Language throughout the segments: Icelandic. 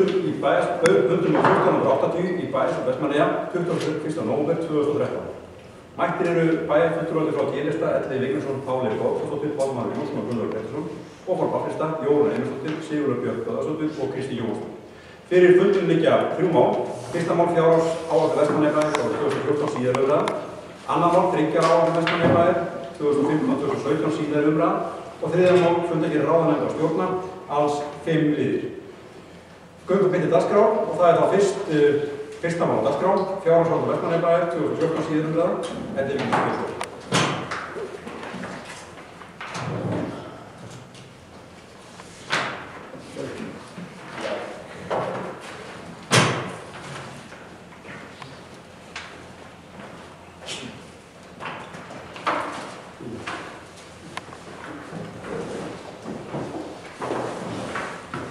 í fundum á 1480 í bæs og Vestmannaeyja 21. nóvember 2013. Mættir eru bæjarfulltrúarnir frá G-lista, Elli Vignesson, Páli Bóðsdóttir, Pálmar Jónsson og Gunnar Pettersson og frá B-lista, Jórunn Einarsdóttir, Sigurður Björn Böðarsdóttir og Kristi Jónsson. Fyrir fundum liggja 3 mál. Fyrsta mál fjárhagsáætlun Vestmannaeyjabæjar frá 2014 síðari umræða. Annað mál drykkjaráætlun Vestmannaeyjabæjar 2015-2017 síðari umræða. Og þriðja mál fundargerðir ráðuneyta og stjórnar, alls 5 liðir. Göngum beint í dagskrá og það er þá fyrsta mál á dagskrá, fjárhagsáætlun Vestmannaeyjabæjar 2014 síðari umræða. Þetta er ekki stjórn.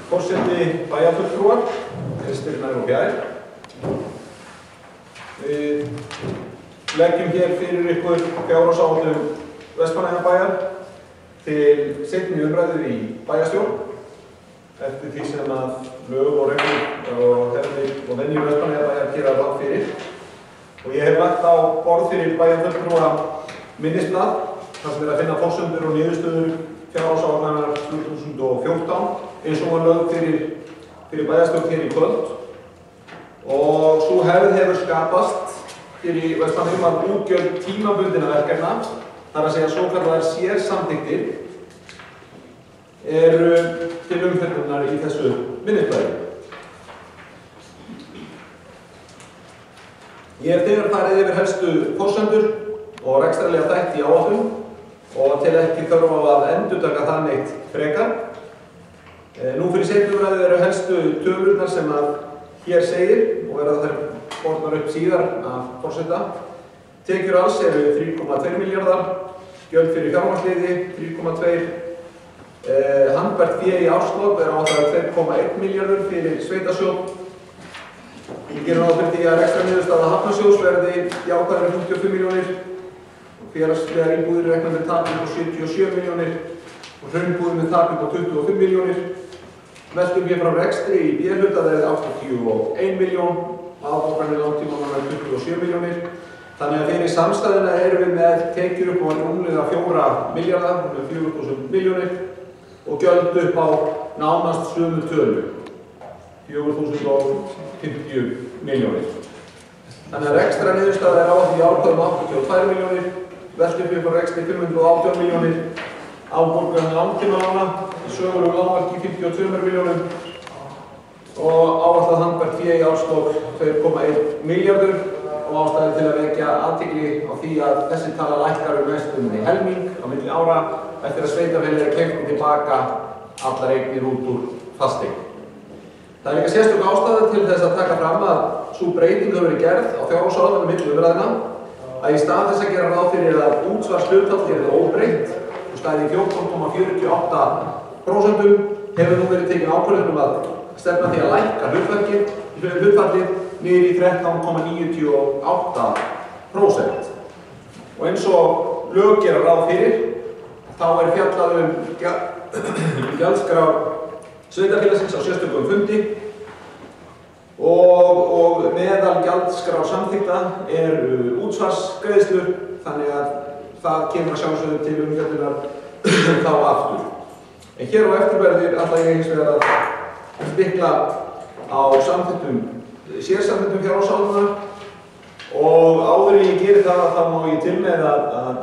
Forseti bæjarfulltrúar, Kristirnar og Bjær. Við leggjum hér fyrir ykkur fjárhagsáætlun Vestmannaeyjabæjar til seinni umræðu í bæjarstjórn eftir því sem að lög og reglur og hefðir og venjur Vestmannaeyjabæjar gera ráð fyrir. Og ég hef lagt á borð fyrir bæjarfulltrúa minnisblað þar sem er að finna forsendur og niðurstöður fjárhagsáætlunar 2014 eins og var lögð fyrir bæjarstjórn hér í kvöld. Og sú hefð hefur skapast hér í Vestmannaeyjum að útgjöld tímabundinna verkefna, þar að segja svokallaðar sérsamþykktir, eru til umfjöllunar í þessu minnisblaði. Ég hef þegar farið yfir helstu forsendur og rekstrarlega þætti í áætlun og tel ekki þörf á að endurtaka það neitt frekar. Nú fyrir seinni umræðu eru helstu tölurnar sem að hér segir og verða þær bornar upp síðar af forseta. Tekjur alls eru 3,2 milljarðar, gjöld fyrir fjármagnsliði 3,2, handbært fé í árslok er áætlað 2,1 milljarður fyrir sveitasjóð. Við gerum ráð fyrir því að rekstrarniðurstaða Hafnarsjóðs verði jákvæður 55 milljónir og félagslegar íbúðir rekna með tap upp á 77 milljónir og hraunbúðir með tap upp á 25 milljónir. Veltum við frá rekstri í B-hluta verði 81 miljón, afborganir langtímamannar 27 milljónir. Þannig að fyrir samstæðuna erum við með tekjur upp á rúmlega 4 milljarða, 4.000 milljónir og gjöld upp á nánast sömu tölu, 4.050 milljónir. Þannig að rekstrarniðurstaða er áætluð í árkvæðum 82 milljónir, veltum við frá rekstri 518 milljónir, afborganir langtímalána í sögulegu lágmarki 52 milljónum og áætlað handbært fé í árslok 2,1 milljarður og ástæði til að vekja athygli á því að þessi tala lækkar næstum helming á milli ára eftir að sveitarfélagið keypti tilbaka allar eignir út úr fasteign. Það er líka sérstök ástæða til þess að taka fram að sú breyting hefur verið gerð á fjárhagsáætlunum milli umræðna að í stað þess að gera ráð fyrir að útsvarshlutfall yrði óbreytt og stæði 14,48% hefur nú verið tekin ákvörðun að stefna því að lækka hlutfallið niður í 13,98%. Og eins og lög gera ráð fyrir, þá er fjallað gjaldskrá sveitarfélagsins á sérstökum fundi og meðal gjaldskrár samþykkta útsvarsgreiðslur, þannig að það kemur að sjálfsögðu til umfjöllunar þá aftur. En hér á eftir ætla ég hins vegar að stikla á sérsamþykktum fjárhagsáætlunar og áður en ég geri það þá má ég til með að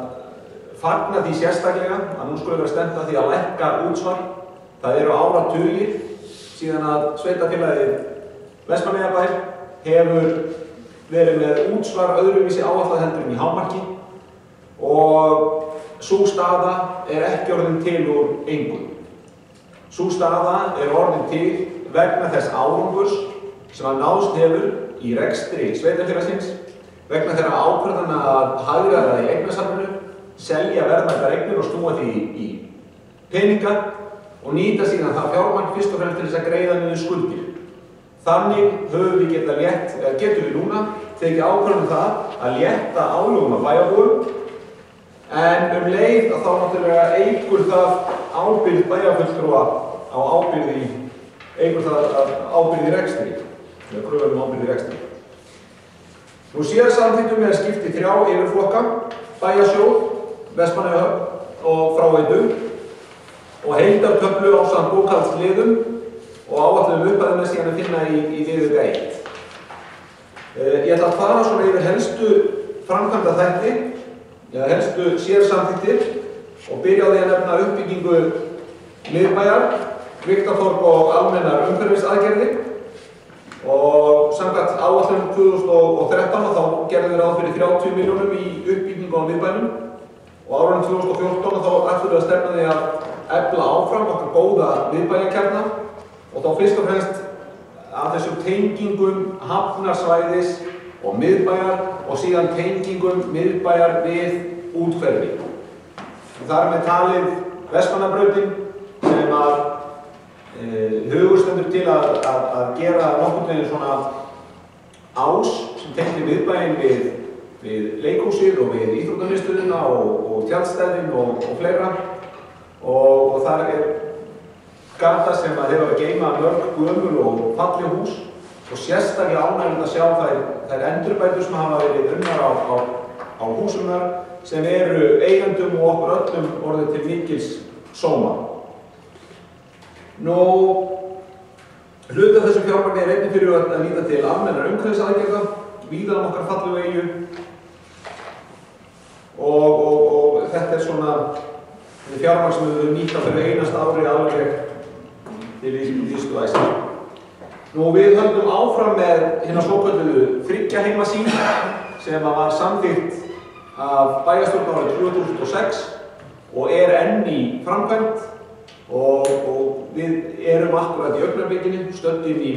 fagna því sérstaklega að nú skulle vera stefnt að því að lækka útsvar. Það eru áratugir síðan að sveitarfélagið Vestmannaeyjabær hefur verið með útsvar öðruvísi áætlað heldur en í hámarki og sú staða er ekki orðin til úr engu. Sú staða er orðin til vegna þess árangurs sem að náðst hefur í rekstri sveitarfélagsins, vegna þeirra ákvarðana að hagræða í eignasafninu, selja verðmætar eignir og snúa því í peninga og nýta síðan það fjármagn fyrst og fremst til þess að greiða niður skuldir. Þannig höfum við getum við núna tekið ákvörðun það að létta álögum af bæjarbúum, en leið að þá náttúrulega eykur það ábyrgð bæjarfulltrúa á ábyrgð í eykur það ábyrgð í rekstri, eða kröfur ábyrgð í rekstri. Nú sérsamþykktum skipt í 3 yfirflokka, Bæjarsjóð, Vestmannaeyjahöfn og fráveitu og heildartöflu ásamt bókhaldsliðum og áætluðum upphæðum síðan að finna í viðauka 1. Ég ætla að fara svona yfir helstu framkvæmda þætti, eða helstu sérsamþykktir og byrja á því að nefna uppbyggingu miðbæjar, Vigtartorg og almennar umhverfisaðgerðir og samkvæmt áætlun 2013 þá gerðum við ráð fyrir 30 milljónum í uppbyggingu á miðbænum og árunum 2014 þá ætlum við að stefna því að efla áfram okkar góða miðbæjarkjarna og þá fyrst og fremst af þessum tengingum hafnarsvæðis og miðbæjar og síðan tengingum miðbæjar við úthverfi. Þar með talið Vestmannabrautin sem að hugur stendur til að gera nokkurn veginn svona ás sem tengir miðbæinn við leikhúsið og við íþróttamiðstöðina og tjaldstæðin og fleira og þar gata sem að hefur að geyma mörg gömul og falleg hús og sérstaklega ánægjulegt að sjá þær endurbætur sem hafa verið unnar á húsum þar sem eru eigendum og okkur öllum orðið til mikils sóma. Nú, hluti af þessu fjármagni einnig fyrir að líta til almennar umhverfisaðgerða, víða okkar fallegu eyju og þetta svona fjármagn sem við höfum nýtt fyrir einasta ári alveg til í fyrstu æsni. Nú, við höldum áfram með hérna svokölluðu 3 heimasín sem var samþykkt af bæjarstjórn árið 2006 og enn í framkvæmd og við erum akkurat í augnablikinu stöddum í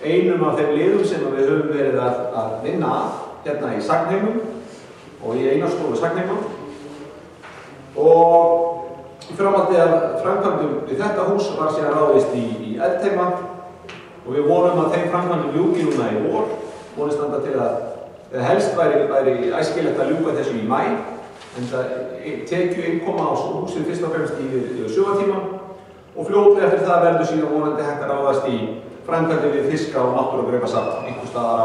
einum af þeim liðum sem við höfum verið að vinna hérna í Sagnheimum og í Einarsstofu Sagnheima og í framhaldi af framkvæmdum við þetta hús var síðan ráðist í Eldheima og við vonum að þeim framkvæmdum ljúki núna í vor vonum standa til að helst væri æskilegt að ljúka þessu í maí en það tekju innkoma á húsið fyrst og fremst yfir sumartíma og fljótlega eftir það verður síðan vonandi hægt að ráðast í framkvæmdir við fiska og náttúrugripasafn einhvers staðar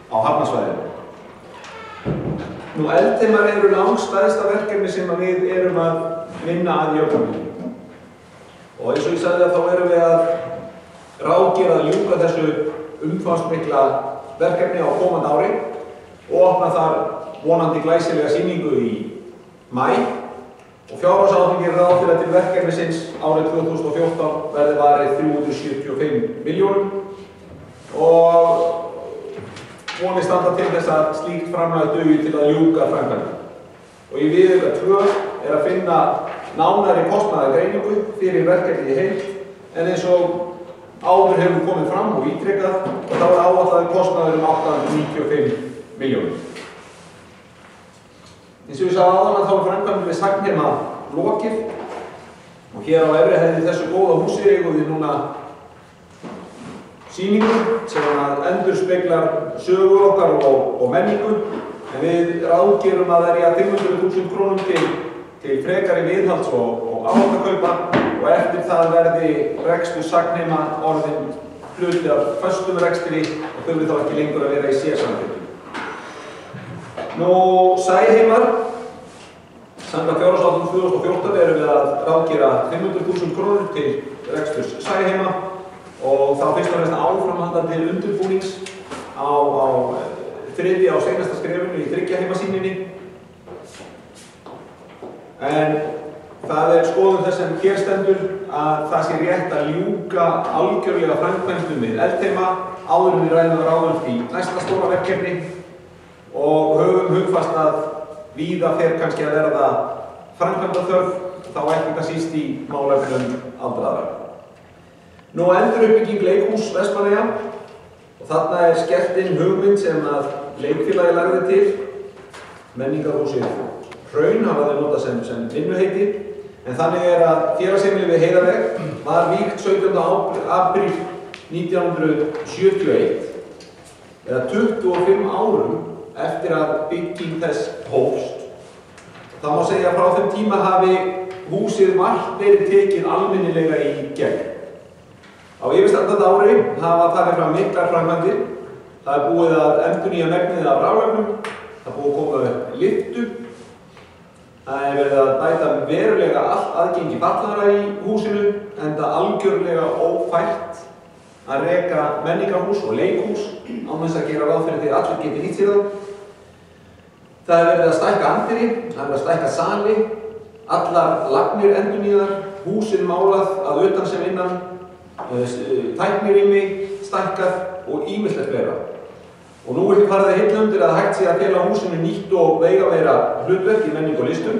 á hafnarsvæðinu. Nú, Eldheimar eru langstærsta verkefni sem við erum að vinna að í augnablikinu. Og eins og ég sagði þá erum við að ráðgera að ljúka þessu umfangsmikla verkefni á komandi ári og opna þar vonandi glæsilega sýningu í maí og fjárhagsáætlun gerir ráð fyrir að til verkefnisins árið 2014 verði varið 375 milljónum og vonir standa til þess að slíkt framlag dugi til að ljúka framkvæmdum. Og í viðauka 2 að finna nánari kostnaðargreiningu fyrir verkefnið í heild en eins og áður hefur komið fram og ítrekað og þá áætlaður kostnaður 895 milljónum. Eins og ég sagði áðan að þá framkvæmdum við Sagnheima lokið og hér á efri hæðinni þessu góða húsi eigum við núna sýningu sem endurspeglar sögu okkar og menningu en við ráðgerum að verja 500.000 krónum til frekari viðhalds og áhaldakaupa og eftir það verði rekstur Sagnheima orðinn hluti af föstum rekstri og þurfi þá ekki lengur að vera í sérsamþykki. Nú, Sæheimar, samkvæmt fjárhagsáætlun 2014 erum við að ráðgera 500.000 krónur til reksturs Sæheima og þá fyrst og fremst áframhaldandi undirbúnings á þriðja og seinasta skrefinu í 3 heimasýninni. En það skoðun þess sem hér stendur að það sé rétt að ljúka algjörlega framkvæmdum við Eldheima áður en við ræðum ráðumst í næsta stóra verkefni og höfum hugfast að víða fer kannski að verða framkvæmdaþörf, þá ekki hvað síst í málefnum aldraðra. Nú, enduruppbygging leikhús Vestmannaeyja og þarna skellt inn hugmynd sem að leikfélagi lagði til. Menningarhúsið Hraun hafa þeir notað sem vinnuheiti en þannig að félagsheimili við Heiðaveg var vígt 17. apríl 1971 eða 25 árum eftir að bygging þess hófst. Það má segja að frá þeim tíma hafi húsið margt verið tekið almennilega í gegn. Á yfirstandandi ári hafa farið fram miklar framkvæmdir. Það búið að endurnýja megnið af raflögnum, það búið að koma upp lyftu. Það verið að bæta verulega allt aðgengi fatlaðra í húsinu, enda algjörlega ófært að reka menningarhús og leikhús án þess að gera ráð fyrir því að allir geti nýtt sér það. Það verið að stækka anddyri, það verið að stækka sali, allar lagnir endurnýjaðar, húsin málað að utan sem innan, tæknirými stækkað og ýmislegt fleira. Og nú ekki farið það heilla undir að hægt sé að fela húsinu nýtt og veigameira hlutverk í menningu og listum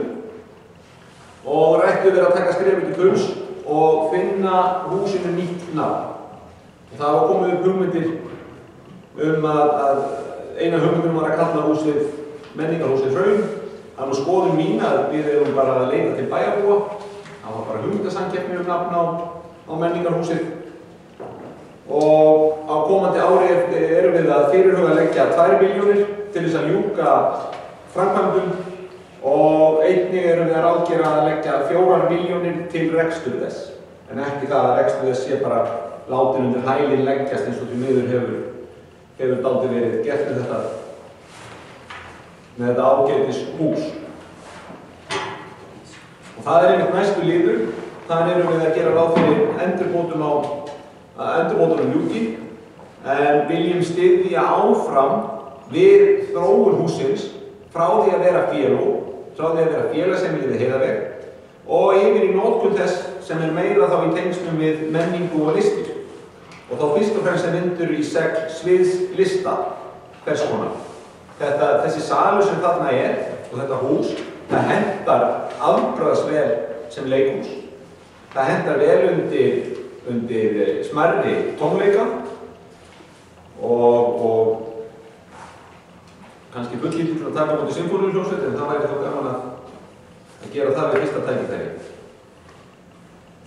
og rættu verið að taka skrefið til fulls og finna húsinu nýtt nafn. Og það var komið upp hugmyndir að eina hugmyndin var að kalla húsið menningarhúsið Hraun. Það var skoðun mín að við erum bara að leita til bæjarbúa. Það var bara hugmyndasamkeppni nafn á menningarhúsið. Og á komandi ári erum við að fyrirhuga að leggja 2 milljónir til þess að ljúka framkvæmdum og einnig erum við að ráðgera að leggja 4 milljónir til rekstur þess. En ekki það að rekstur þess sé bara látin undir hælinn leggjast eins og því miður hefur dálítið verið gert með þetta ágætis hús. Og það einmitt næstu liður. Þar erum við að gera ráð fyrir endurbótunum ljúki, en viljum styðja áfram við þróun hússins frá því að vera félagsheimili við Heiðaveg og yfir í notkun þess sem meira þá í tengslum við menningu og listir. Og þá fyrst og fremst sem vindur í segl sviðslista hvers konar. Þessi salur sem þarna og þetta hús, það hentar afbragðsvel sem leikhús. Það hentar vel undir smærri tónleika og kannski fullítið til að taka á móti symfóníuhljómsveit, en það væri þá gaman að gera það við fyrsta tækifæri.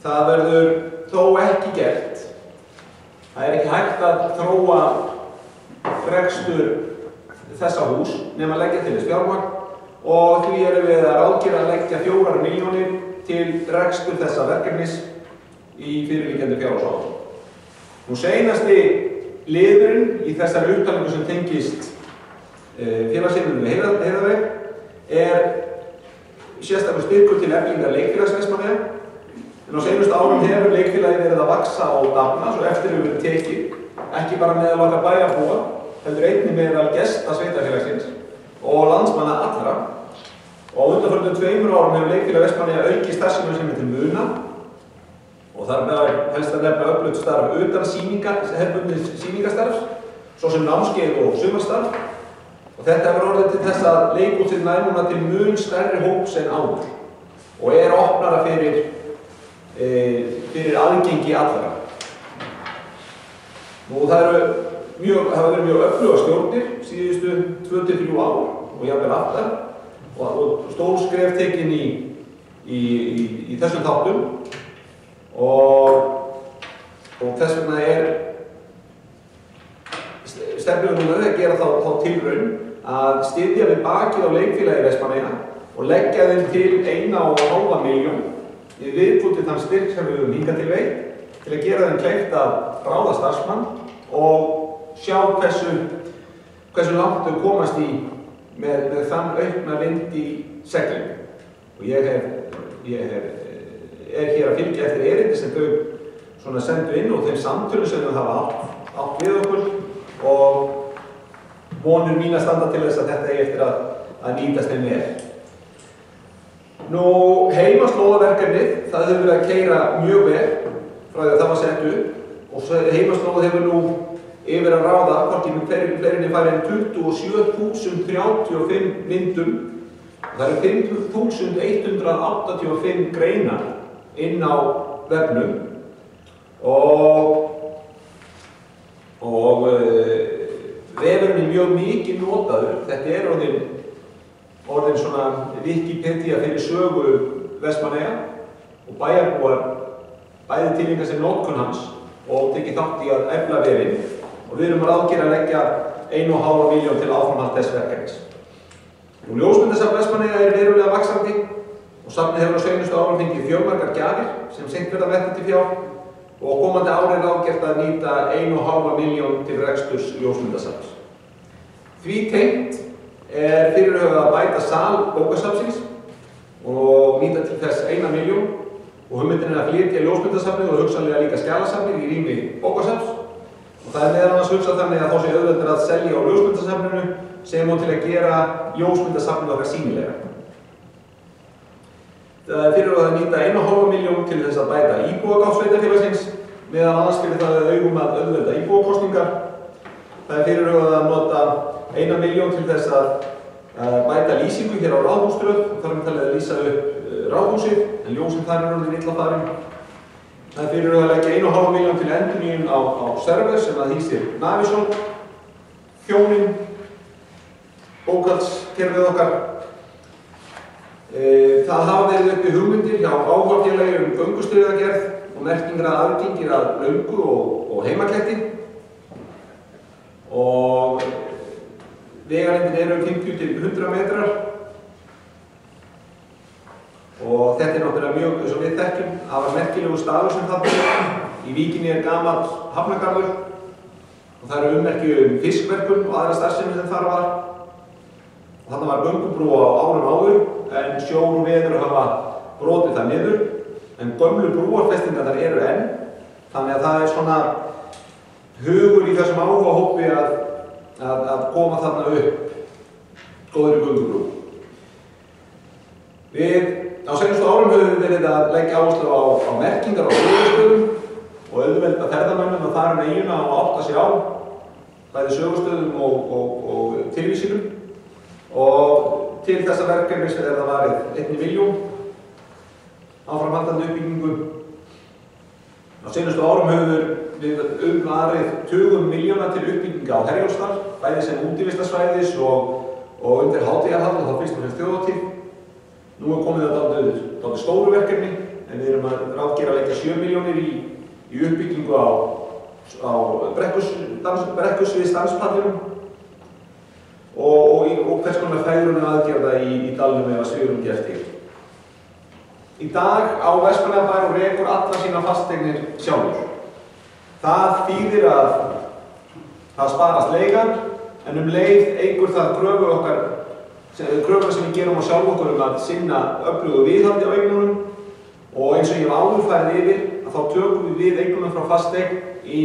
Það verður þó ekki gert. Það ekki hægt að þróa rekstur þessa hús nema að leggja til þess fjármagn og því erum við að ráðgera að leggja 4 milljónir til rekstur þessa verkefnis í fyrirliggjandi fjárhagsáætlun. Nú seinasti liðurinn í þessari upptalningu sem tengist félagsheimilinu við Heiðaveg sérstakur styrkur til eflingar leikfélags Vestmannaeyja. En á seinustu árum hefur leikfélagið verið að vaxa og dafna svo eftir hefur verið tekið, ekki bara meðal okkar bæjarbúa, heldur einnig meðal gesta sveitarfélagsins og landsmanna allra. Og á undanförnum 2 árum hefur leikfélag Vestmannaeyja aukið starfsemi sem til muna og þar með helst að nefna öflugt starf utan hefðbundins sýningastarfs, svo sem námskeið og sumarstarf. Og þetta hefur orðið til þess að leikhúsið nær núna til mun stærri hóps en áður og opnara fyrir aðgengi allra. Nú það hafa verið mjög öflugar stjórnir síðustu 2-3 ár og jafnvel aftar og stór skref tekin í þessum þáttum og þess vegna stefnum við að gera þá tilraun að styðja við bakið á leikfélagi Vestmannaeyja og leggja þeim til 1,5 milljón í viðbót við þann styrk sem við höfum hingað til veitt til að gera þeim kleift að ráða starfsmann og sjá hversu langt þau komast í með þann aukna vind í seglinu. Og ég hér að fylgja eftir erindi sem þau sendu inn og þeim samtölu sem þau hafa átt við okkur og vonur mín að standa til þess að þetta eftir að nýtast þeim vel. Nú, heimaslóðaverkefnið, það hefur verið að keyra mjög vel frá því að það var sett upp og heimaslóð hefur nú yfir að ráða hvorki með fleirinni færi en 27.035 myndum og það eru 5.185 greinar inn á vefnum og vefurinn er mjög mikið notaður. Þetta orðin svona Wikipedia fyrir sögu Vestmannaeyja og bæjarbúar bæði tileinka sér notkun hans og tekið þátt í að efla vefinn og við erum að ráðgera að leggja 1,5 milljón til áframhald þess verkefnis. Ljósmyndasafn Vestmannaeyja verulega vaxandi og safnið hefur á seinustu árum fengið fjölmargar gjafir sem seint verða metnar til fjár og komandi ári ráðgert að nýta 1,5 milljón til reksturs ljósmyndasafns. Því tengt fyrirhugað að bæta sal bókasafnsins og nýta til þess 1 milljón og hugmyndin að flytja ljósmyndasafnið og hugsanlega líka skjalasafnið í rými bókasafns. Og það meðal annars hugsað þannig að þá sé auðveldur að selja á ljósmyndasafninu sem og til að gera ljósmyndasafnið okkar sýnilega. Það fyrirhugað að nýta 1,5 milljón til þess að bæta íbúagátt sveitarfélagsins, meðal annars fyrir það að augum að auðvelda íbúakosningar. Það fyrirhugað að nota 1 milljón til þess að bæta lýsingu hér á Ráðhúsgröð, þar með talið að lýsa upp Ráðhúsið, en ljósin þar orðin illa farin. Það fyrirhugað að leggja 1,5 milljón til endurnýjun á server sem að hýsir Navision, Þjónin, bókhaldskerfið okkar. Það hafa verið uppi hugmyndir hjá áhugafélagi göngustígagerð og merkingar að aðgengir að Löngu og Heimakletti. Og vegalengdin eru 50 til 100 metrar. Og þetta náttúrulega mjög, eins og við þekkjum, afar merkilegu staður sem þarna er. Í víkinni gamall hafnargarður og það eru ummerki fiskverkun og aðra starfsemi sem þar var. Og þarna var göngubrú á árum áður, en sjór og veður hafa brotið það niður, en gömlu brúarfestingarnar eru enn, þannig að það er svona hugur í þessum áhugahópi að koma þarna upp góðri göngubrú. Við á seinustu árum höfum við verið að leggja áherslu á merkingar á sögustöðum og auðvelda ferðamönnum að fara með eyjuna og átta sig á bæði sögustöðum og tilvísinum. Og til þessa verkefnis það varið 1 milljón áframhaldandi uppbyggingu. Á seinustu árum höfum við varið tugum milljóna til uppbygginga á Herjólfsdal, bæði sem útivistarsvæðis og undir hátíðarhald og þá fyrst og fremst þjóðhátíð. Nú komið það dálítið stóru verkefni, en við erum að ráðgera að leggja 7 milljónir í uppbyggingu á brekkusviðs danspallinum og hvers konar fegrunum aðgerða í dalnum ef að svigrúm gefst til. Í dag á Vestmannaeyjabær og rekur alla sína fasteignir sjálfur. Það þýðir að það sparast leigan, en leið eykur það kröfuna sem við gerum á sjálf okkur að sinna öflugu viðhaldi á eignunum og eins og ég hef áður farið yfir að þá tökum við eignunum frá fasteign í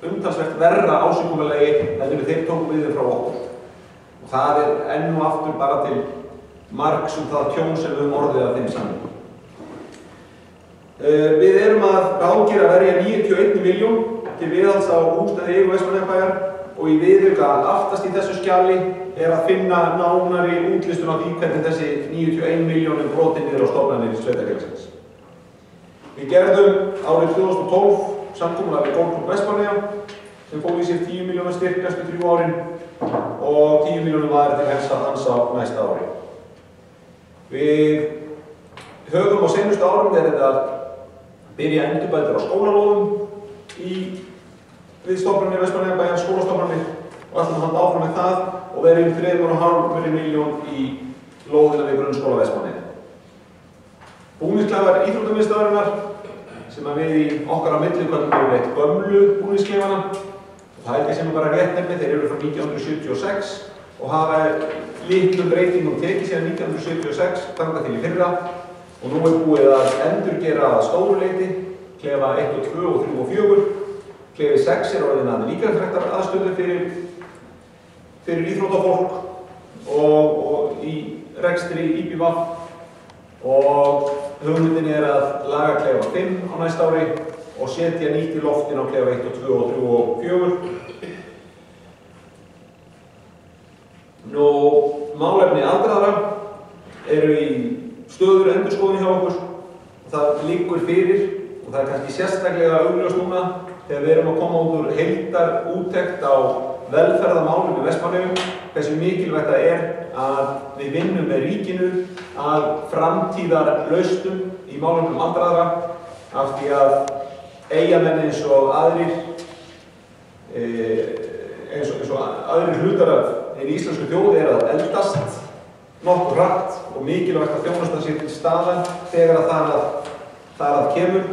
umtalsvert verra ásökunarlegi heldur við þeir tókum við frá okkur. Og það er enn og aftur bara til marks það tjón sem við höfum orðið af þeim saman. Við erum að ráðgera að verja 91 milljón til viðhalds á húsnæði eigu Vestmannaeyjabæjar og í viðauka aftast í þessu skjali að finna nánari útlistun á því hvernig þessi 91 milljón brotin niður á stofnanir sveitarfélagsins. Við gerðum árið 2012 samkomulag við Golfklúbb Vestmannaeyja sem fól í sér 10 milljóna styrk næstu 3 árin og 10 milljónum var til hans á næsta ári. Við höfum á seinustu árum verið að byrja endurbætur á skólalóðum við stofnanir Vestmannaeyjabæjar, skólastofnanir og ætlum að halda áfram með það og verið 3,5 milljón í lóðina við grunnskóla Vestmannaeyja. Búningsklefar íþróttamiðstöðvarinnar sem við í okkar á milli köllum við gömlu búningsklefana. Það er ekki sem bara rétt nefni, þeir eru frá 1976 og hafa litlum breytingum tekið síðan 1976 þangað til í fyrra og nú er búið að endurgera að stóru leyti klefa 1 og 2 og 3 og 4. Klefi 6 er orðin að líkamsræktar aðstöðu fyrir íþróttafólk og í rekstri IBVF og hugmyndin að laga klefa 5 á næsta ári og setja nýtt í loftin á klefa 1 og 2 og 3 og 4. Málefni aldraðra eru í stöður endurskoðun hjá okkur og það liggur fyrir og það er kannski sérstaklega augljóst núna þegar við erum að koma út úr heildarúttekt á velferðarmálum í Vestmannaeyjum hversu mikilvægt það er að við vinnum með ríkinu að framtíðarlausnum í málefnum aldraðra af því að Eyjamenn eins og aðrir hlutar af þeirri íslensku þjóð að eldast nokkuð hratt og mikilvægt að þjónustan sé til staðar þegar það kemur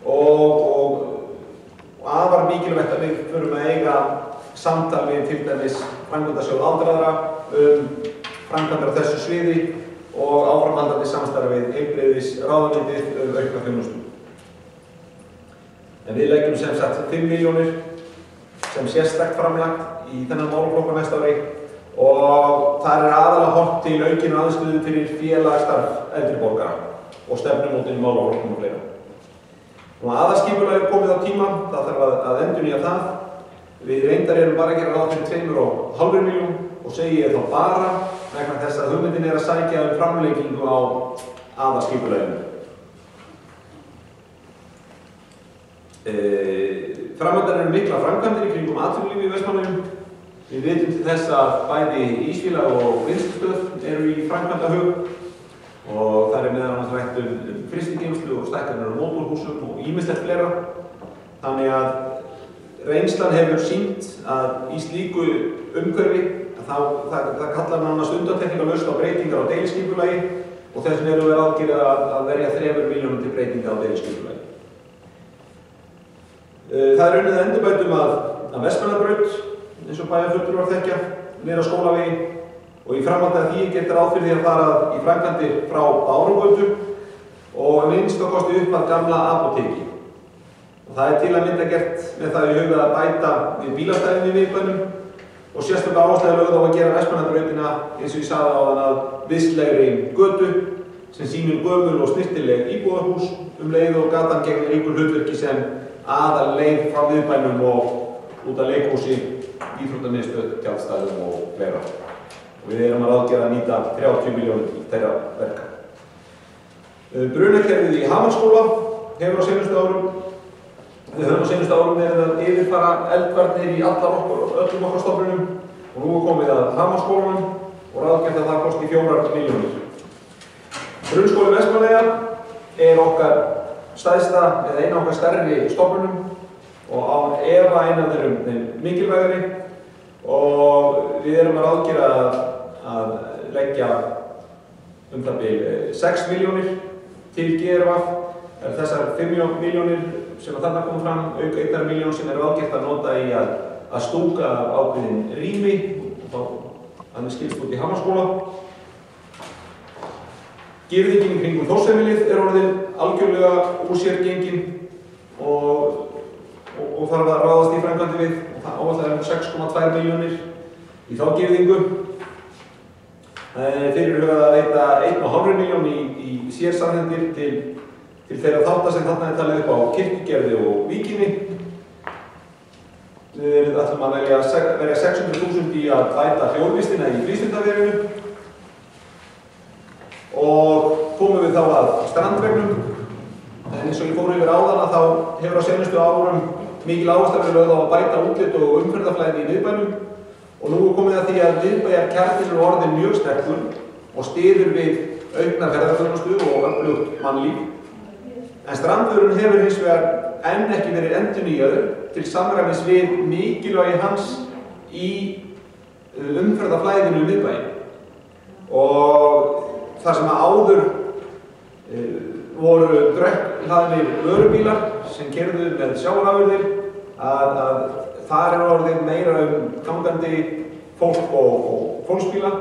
og afar mikilvægt að við förum að eiga samtal við til dæmis framkvæmdasjóð aldraðra framkvæmdir á þessu sviði og áframhaldandi samstarf við heilbrigðisráðuneytið aukna þjónustu. En við leggjum sem sagt 5 milljónir sem sérstakt framlagt í þennan málaflokk á næsta ári og þar aðalega horft til aukinu aðstöðu fyrir félagsstarf eldri borgara og stefnumótun í málaflokkum og fleira. Aðalskipulag komið á tíma, það þarf að endurnýja það. Við reyndar erum bara að gera ráð fyrir 2,5 milljón og segi ég þá bara vegna þess að hugmyndin að sækja framlengingu á aðalskipulaginu. Framöndan eru miklar framkvæmdir í kringum atvinnulífi í Vestmannaeyjum. Við vitum til þess að bæði ísfélag og vinnslustöð eru í framkvæmdahug og það meðal annars rætt frystigeymslu og stækkanir á mótorhúsum og ýmislegt fleira. Þannig að reynslan hefur sýnt að í slíku umhverfi það kallar nánast undantekningarlaust á breytingar á deiliskipulagi og þess vegna erum við ráðgerðir að verja 3 milljónum til breytinga á deiliskipulagi. Það unnið að endurbætum að Vestmannabraut, eins og bæjarfulltrúar þekkja, niður á Skólavegi og í framhaldi af því er gert ráð fyrir því að fara í framkvæmdir frá Bárugötu og minnst á kosti upp að gamla apóteki. Og það til að mynda gert með það í huga að bæta við bílastæðum í miðbænum og sérstaklega áhersla lögð á að gera Vestmannabrautina, eins og ég sagði áðan, að vistlegri götu sem sýnir gömul og snyrtileg íbúðarhús leið og gatan gegnir ríkur hlutverki sem aðal leið frá miðbænum og út af leikhúsi, íþróttamiðstöð, tjaldstæðum og fleira. Og við erum að ráðgera að nýta 30 milljónir til þeirra verka. Brunakerfið í Hamarsskóla hefur á seinustu árum. Við höfum á seinustu árum verið að yfirfara eldvarnir í öllum okkar stofnunum og nú er komið að Hamarsskólanum og ráðgert að það kosti 4 milljónir. Grunnskóli Vestmannaeyja er okkar stærsta eða eina okkar stærri stofnunum og á efa eina af þeim mikilvægari og við erum að ráðgera að leggja það bil 6 milljónir til GRVF. Þessar 5 milljónir sem þarna koma fram, auk 1 milljón sem er ráðgert að nota í að stúka ákveðin rými og þannig skilst út í Hamarsskóla. Girðingin í kringum Þórsheimilið er orðin algjörlega úr sér gengin og þarf að ráðast í framkvæmdir við og það áætlaði 6,2 milljónir í þá girðingu. Það er fyrirhugað að veita 1,5 milljón í sérsamþykktir til þeirra þátta sem þarna er talið upp á kirkjugerði og víkinni. Við ætlum að verja 600.000 í að bæta hljóðvistina í frístundaverinu og komum við þá að strandvegnum. En eins og ég fór yfir áðan að þá hefur á seinustu árum mikil áhersla verið lögð á að bæta útlit og umferðarflæði í miðbænum og nú er komið að því að miðbæjarkjarninn er orðinn mjög sterkur og styður við aukna ferðaþjónustu og öflugt mannlíf. En strandvegurinn hefur hins vegar enn ekki verið endurnýjaður til samræmis við mikilvægi hans í umferðarflæðinu í miðbæinn. Og þar sem að áður voru drekklaðnir vörubílar sem keyrðu með sjávarafurðir að þar er orðið meira gangandi fólk og fólksbíla.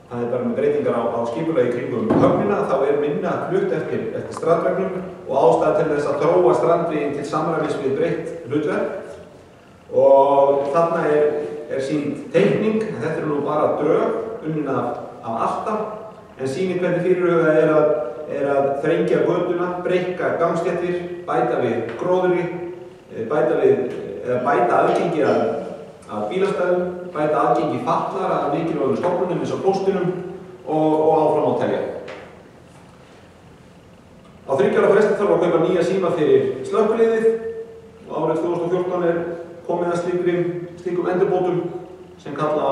Það er bara með breytingar á skipulagi kringum höfnina, þá er minna flutt eftir strandvegnum og ástæða til þess að þróa strandveginn til samræmis við breytt hlutverk. Og þarna er sýnd teikning, en þetta er nú bara drög unnin af Alta, en sýnir hvernig fyrirhugað er að þrengja götuna, breikka gangstéttir, bæta við gróðri, bæta aðgengi að bílastæðum, bæta aðgengi fatlara að mikilvægum stofnunum eins og póstinum og áfram á telja. Á 3 ára fresti þarf að kaupa nýja síma fyrir slökkviliðið og árið 2014 er komið að slíkum endurbótum sem kalla á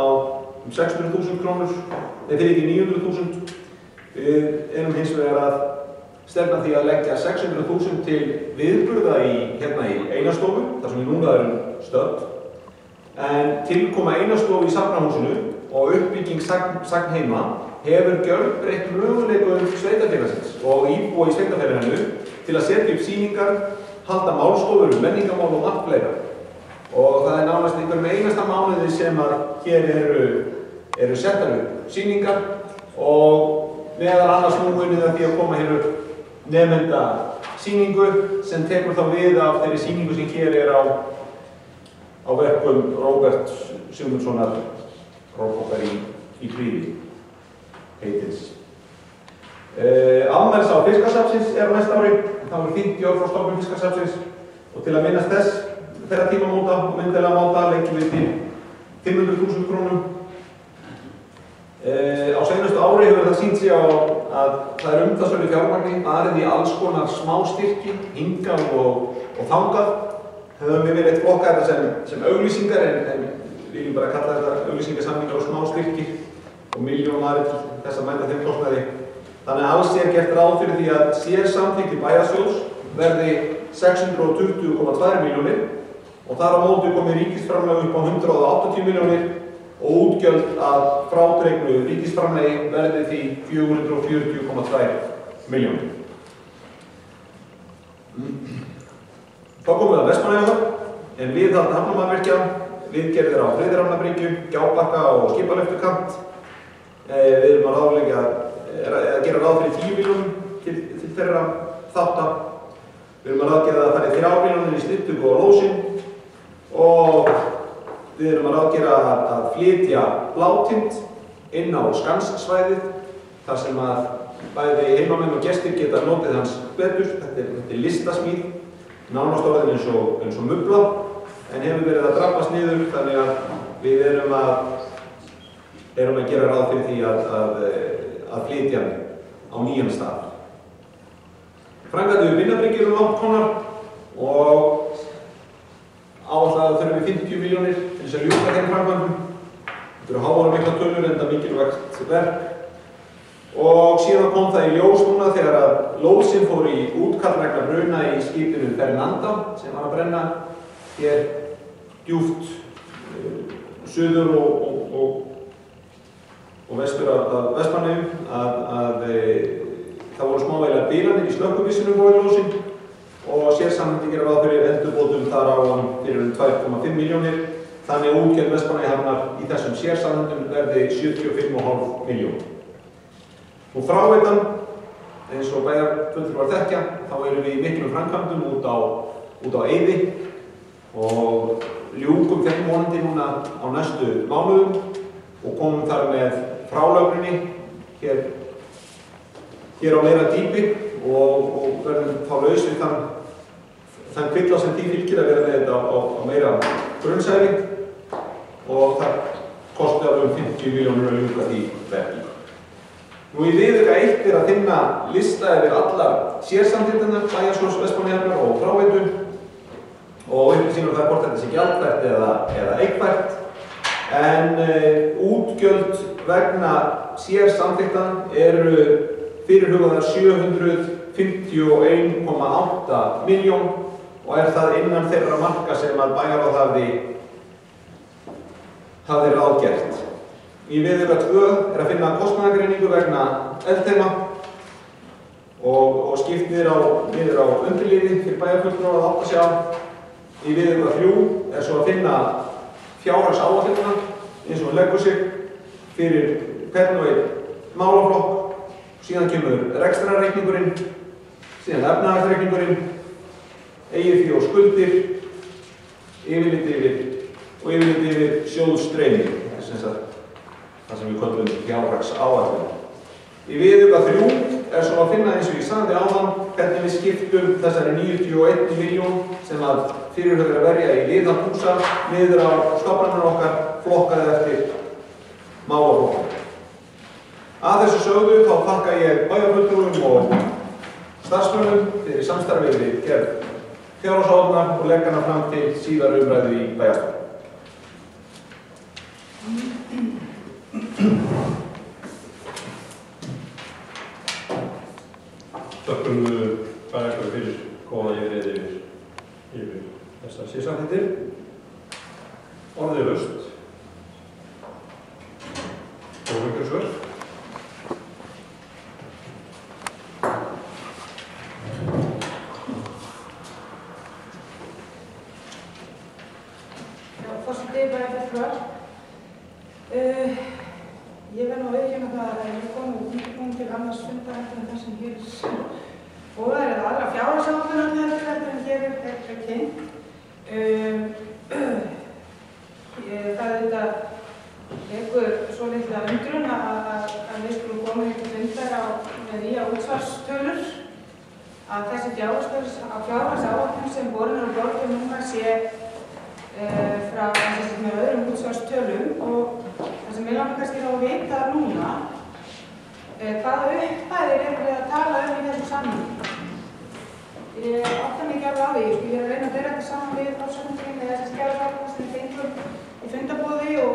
600.000 krónur, fyrir ekki 900.000. Við erum hins vegar að stefna því að leggja 600.000 til viðburða hérna í Einastofu, þar sem við núna erum stödd. En tilkoma Einastofu í Safnahúsinu og uppbygging Sagnheima hefur gjörbreytt möguleikum sveitarfélagsins og íbúa í sveitarfélaginu til að setja upp sýningar, halda málstofur, menningarmál og margt fleira. Og það nánast einhverjum einasta mánuði sem að hér eru settar upp sýningar og meðal annars nú unnið að því að koma hér upp nemenda sýningu sem tekur þá við af þeirri sýningu sem hér á verkum Róbert Sigmundssonar Róbokar í Prýði heitins. Afmælis á Fiskasafnsins á næsta ári, það voru 50 ár frá stofnun Fiskasafnsins og til að minnast þeirra tímamóta og myndilega máta leggjum við til 500.000 krónum. Á seinustu ári hefur það sýnt sig að það umtalsverðu fjármagni varið í alls konar smástyrki, hingað og þangað. Höfum við verið flokkað þetta sem auglýsingar en við viljum bara kalla þetta auglýsingarsamningar og smástyrki og milljónari til þess að mæta þeim kostnaði. Þannig að alls gert ráð fyrir því að sérsamþykkt bæjarsjóðs verði 620,2 milljónir og þar á móti komi ríkisframlag upp á 180 milljónir og útgjöld að frádregnu ríkisframlagi verði því 440,2 milljónir. Þá komum við að Vestmannaeyjahöfn, en viðhald hafnarmannvirkja, viðgerðir á Friðrafnarbryggju, Gjábakka og Skipalöftukant. Við erum að gera ráð fyrir 10 milljónum til þeirra þátta. Við erum að ráðgera að fara í 3 milljónir í styttingu og lósinn og við erum að ráðgera að flytja Blátind inn á Skanssvæðið þar sem að bæði heimamenn og gestir geta notið hans betur. Þetta er listasmíð, nánast orðin eins og mubla en hefur verið að drabbast niður þannig að við erum að gera ráð fyrir því að flytja hann á nýjan stað. Framkvæmdir við Vinnabryggjur eru langt komnar og áætlað þurfum við 50 milljónir til þess að ljúka þeim framkvæmdum. Þetta eru háværar miklar tölur enda mikilvægt verk. Og síðan kom það í ljós núna þegar að lóðsinn fór í útkall vegna bruna í skipinu Fernanda sem var að brenna hér djúpt suður og vestur af Vestmannaeyjum að það voru smávægilegar bilanir í slökkvibyssunum fór í lóðsinn og sérsamþykkt gera ráð fyrir endurbótum þar á fyrir 2,5 milljónir. Þannig að útgjöld Vestmannaeyjahafnar í þessum sérsamþykktum verði 75,5 milljónir. Og fráveitan, eins og bæjarfulltrúar þekkja, þá erum við í miklum framkvæmdum út á Eiði og ljúkum þeim vonandi núna á næstu mánuðum og komum þar með frálögninni hér á meira dýpi og verðum þá laus við þann kvilla sem því fylgir að vera með þetta á meira grunnsæði og það kosti alveg 50 milljónir að ljúka því verki. Nú í viðauka 1 að finna lista yfir allar sérsamþykktirnar, bæjarsjóðs Vestmannaeyjahafnar og fráveitu og upplýsingar það hvort þetta sé gjaldfært eða eigfært. En útgjöld vegna sérsamþykktan eru fyrirhugaðar 751,8 milljón og það innan þeirra marka sem að bæjarráð hafði ráðgert. Í viðauka 2 að finna kostnaðargreiningu vegna eldteyma og skipt niður á undirliði fyrir bæjarfulltrúa að átta sig á. Í viðauka 3 svo að finna fjárhagsáætlunina eins og hún leggur sig fyrir hvern og einn málaflokk. Síðan kemur rekstrarreikningurinn, síðan efnahagsreikningurinn, eigið fé og skuldir, yfirlit yfir sjóðsstreymi, það sem við köllum fjárhagsáætlun. Í viðauka 3 svo að finna eins og ég sagði áðan hvernig við skiptum þessari 91 milljón sem að fyrirhugaðir að verja í viðhald húsa niður á stofnanir okkar flokkaði eftir málaflokkum. Að þessu sögðu þá þakka ég bæjarfulltrúum og starfsmönnum fyrir samstarfið við gerð fjárhagsáætlunar og legg hana fram til síðar umræðu í bæjarstjórn. Þökkum bæjarstjóra fyrir góða yfir þessar sérsamþykktir. Orðið laust. Og einhver svör. bæjarfulltrúar. Ég verð nú að viðurkenna það að ég kom nú til annars fundar en það sem hér boðaðar eða aðra fjárhagsáætlun en hér kynnt. Það þetta vekur svo litla undrun að við skulum koma til fundar með nýja útsvarstölur, að þessi fjárhagsáætlun sem borin á borðinu núna sé frá með öðrum útsvarstölum, og það sem ég langar kannski að vita núna hvaða upphæðir við að tala í þessu samhengi. Ég átta mig ekki alveg á því, ég að reyna að bera þetta saman við ársreikninginn eða þessi fjárhagsáætlun sem við fengum í fundarboði og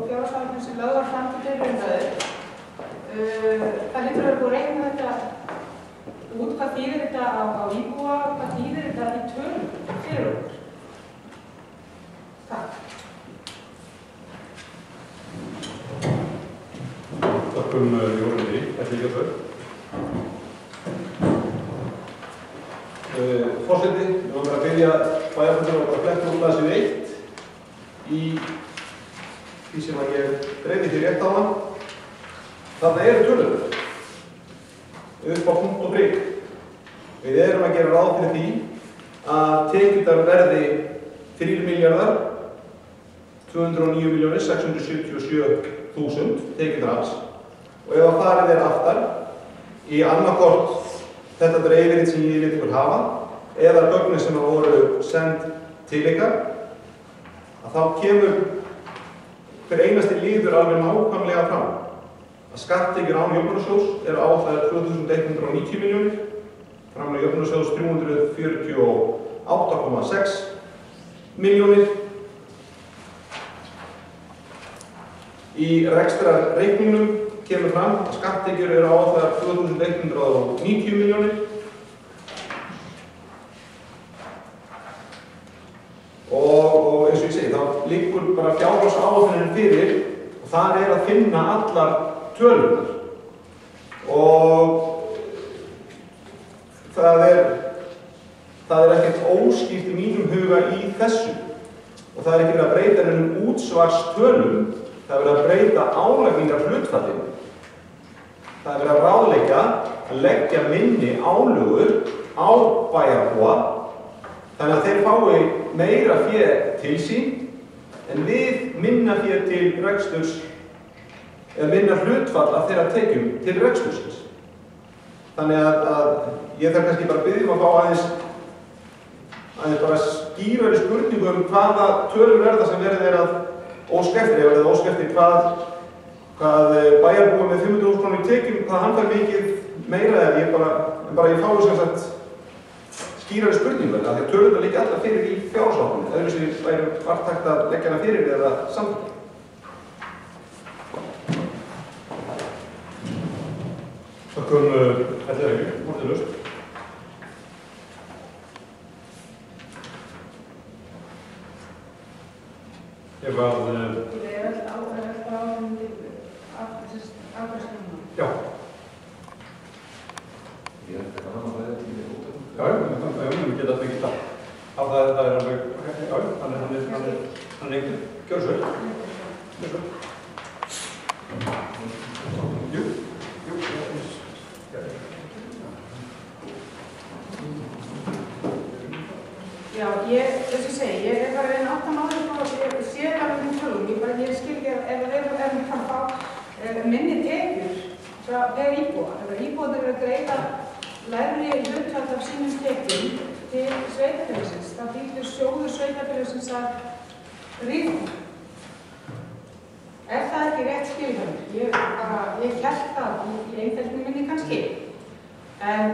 fjárhagsáætlun sem lögð var fram til umræðu. Það hlýtur að vera búið að reikna þetta út, hvað þýðir þetta á íbúa, hvað þýðir þetta í tölum fyrir okkur. Takk. Þakkum Jórunni, ekki Jósef. Forseti, við höfum að byrja bæjarfulltrúar að fletta út blaðsíðu 1 í því sem að ég dreifði því rétt á hann. Þarna eru tölur upp á punkt og prik. Við erum að gera ráð fyrir því að tekjurnar verði 3.209.677.000 tekjurnar alls, og ef að farið aftar í annarkort þetta dreifirinn sem ég vil ykkur hafa eða gögnin sem voru send til ykkar, að þá kemur hver einasti liður alveg nákvæmlega fram. Að skatttekjur án jöfnunarsjóðs eru áætlaðar 2.190 milljónir, framlag jöfnunarsjóðs 348,6 milljónir. Í rekstrarreikningnum kemur fram að skatttekjur eru áætlaðar 2.190 milljónir. Og eins og ég segi, þá liggur bara fjárhagsáætlunin fyrir og þar að finna allar tölurnar. Og það er ekkert óskýrt í mínum huga í þessu. Og það er ekki verið að breyta neinum útsvarstölum, það er verið að breyta álagningarhlutfallinu. Það er verið að ráðleggja að leggja minni álögur á bæjarbúa, þannig að þeir fái meira fé til sín, en við minna fé til reksturs, eða minna hlutfall af þeirra tekjum til rekstursins. Þannig að ég þarf kannski bara að biðja að fá aðeins bara skýrari spurningu hvaða tölur það sem verið að óska eftir, ef það óska eftir hvað bæjarbúa með 500.000 krónur í tekjum, hvað hann fær mikið meira, eða ég fái sem sagt skýrari spurningu, af því að tölurnar liggja alltaf fyrir í fjárhagsáætluninni, öðruvísi væri vart hægt að leggja hana fyrir eða samþykkja. Þakkum Elleríu, orðið laust. Ég var Já. Ég er þetta hann að það tími út. Já, við geta ekki það. Það er alveg, já, hann er einhver kjörsvöld. Jú. Já, þess að segja, ég er bara einn 8 mánuð og ég sé alveg minn tölum. Ég skil ekki ef við erum að fá minni tekjur per íbúa. Ef íbúarnir eru að greiða lægri hlutfall af sínum tekjum til sveitarfélagsins, þá hlýtur sjóður sveitarfélagsins að rýrna. Er það ekki rétt skiljanir? Ég hélt það í einfeldni minni kannski. En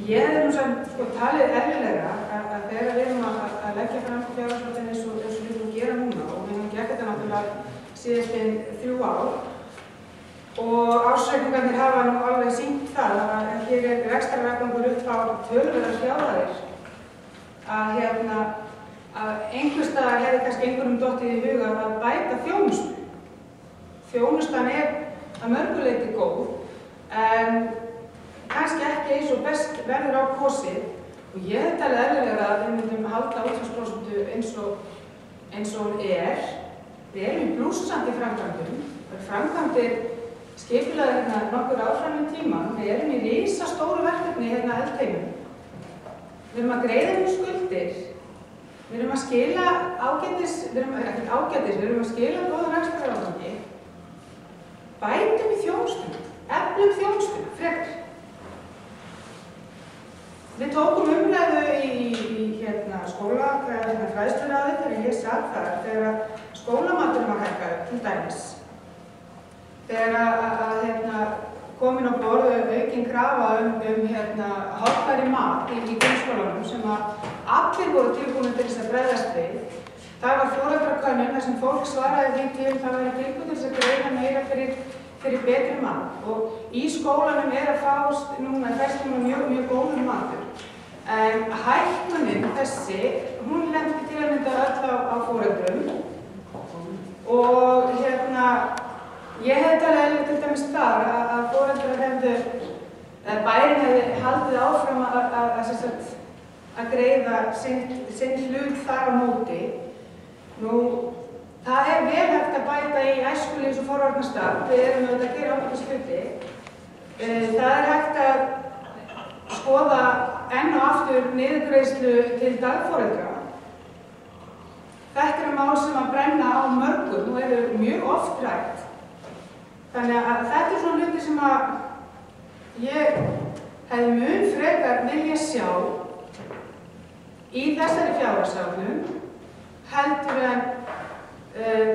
ég hef nú sem talið eðlilega að þegar við erum að leggja fram fjárhagsáætlun eins og við erum að gera núna, og við höfum gert þetta náttúrulega síðastliðin 3 ár, og ársreikningarnir hafa nú alveg sýnt það að hér er rekstrarafgangur upp á töluverðar fjárhæðir, að einhvers staðar hefði kannski einhverjum dottið í huga að bæta þjónustu. Þjónustan er að mörgu leyti góð, en kannski ekki eins og best verður á kosið, og ég hef talið eðlilega að við myndum halda útsvarsprósentu eins og eins og hún við erum í blússandi framkvæmdum, framkvæmdir skipulagðar hérna nokkur áfram í tíman, við erum í risastóru verkefni hérna eldheimum. Við erum að greiða skuldir, við erum að skila við erum að skila góðan rekstrarafgangi, bætum í þjónustuna, eflum þjónustuna, frekar. Við tókum umræðu í fræðsluráði þegar ég sat þar, þegar skólamaturinn var hækkaður, til dæmis. Þegar komin á borð aukin krafa hollari mat í grunnskólanum sem allir voru tilbúnir til þess að bregðast við. Það var foreldrakönnun þar sem fólk svaraði því til það væri tilbúið til þess að greiða meira fyrir betri mat. Og í skólanum að fást mjög góður matur. En hækkunin þessi, hún lenti til að mynda öll á foreldrum. Og ég hefði talið til dæmis þar að foreldrar bærinn hefði haldið áfram að greiða sinn hlut þar á móti. Það vel hægt að bæta í æskulífs- og forvarnastarf, við erum auðvitað að gera ákveðna hluti. Það hægt að skoða enn og aftur niðurgreiðslu til dagforeldra. Þetta mál sem að brenna á mörgum og eru mjög oft rætt. Þannig að þetta svona hluti sem að ég hefði mun frekar vilja sjá í þessari fjárhagsáætlun heldur en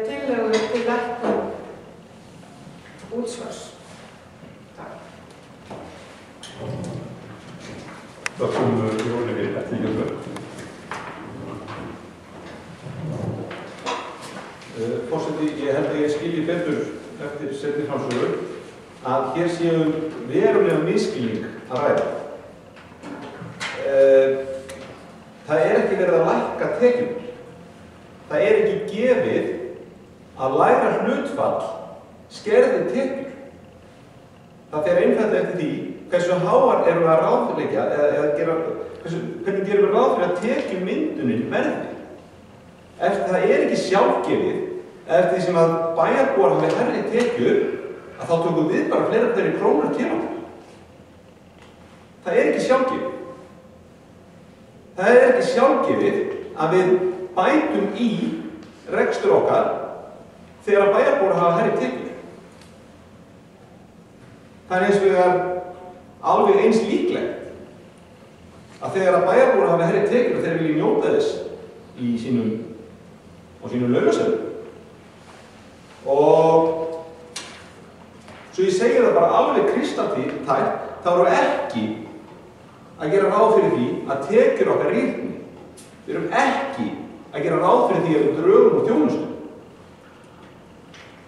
tillögur til lækkun útsvars. Það kom Jóni við eftir ykkur. Forseti, ég held að ég skilji betur eftir seinni framsögu að hér séum verulega misskilning að ræða. Það ekki verið að lækka tekjur. Það ekki gefið að lægra hlutfall skerði tekjur. Það fer einfaldlega eftir því hversu háar erum við að ráðleggja hvernig gerum við ráð fyrir að tekjumyndunin verði. Það ekki sjálfgefið eftir því sem að bæjarbúar hafi hærri tekjur að þá tökum við bara fleiri krónur til okkur. Það ekki sjálfgefið. Það ekki sjálfgefið að við bætum í rekstur okkar þegar bæjarbúar hafa hærri tekjur. Það eins vegar alveg eins líklegt að þegar bæjarbúar hafa hærri tekjur og þeir vilja njóta þess í sínum launaseðlum. Og svo ég segi það bara alveg kristaltært, þá erum við ekki að gera ráð fyrir því að tekjur okkar rýrni. Við erum ekki að gera ráð fyrir því að við drögum úr þjónustu.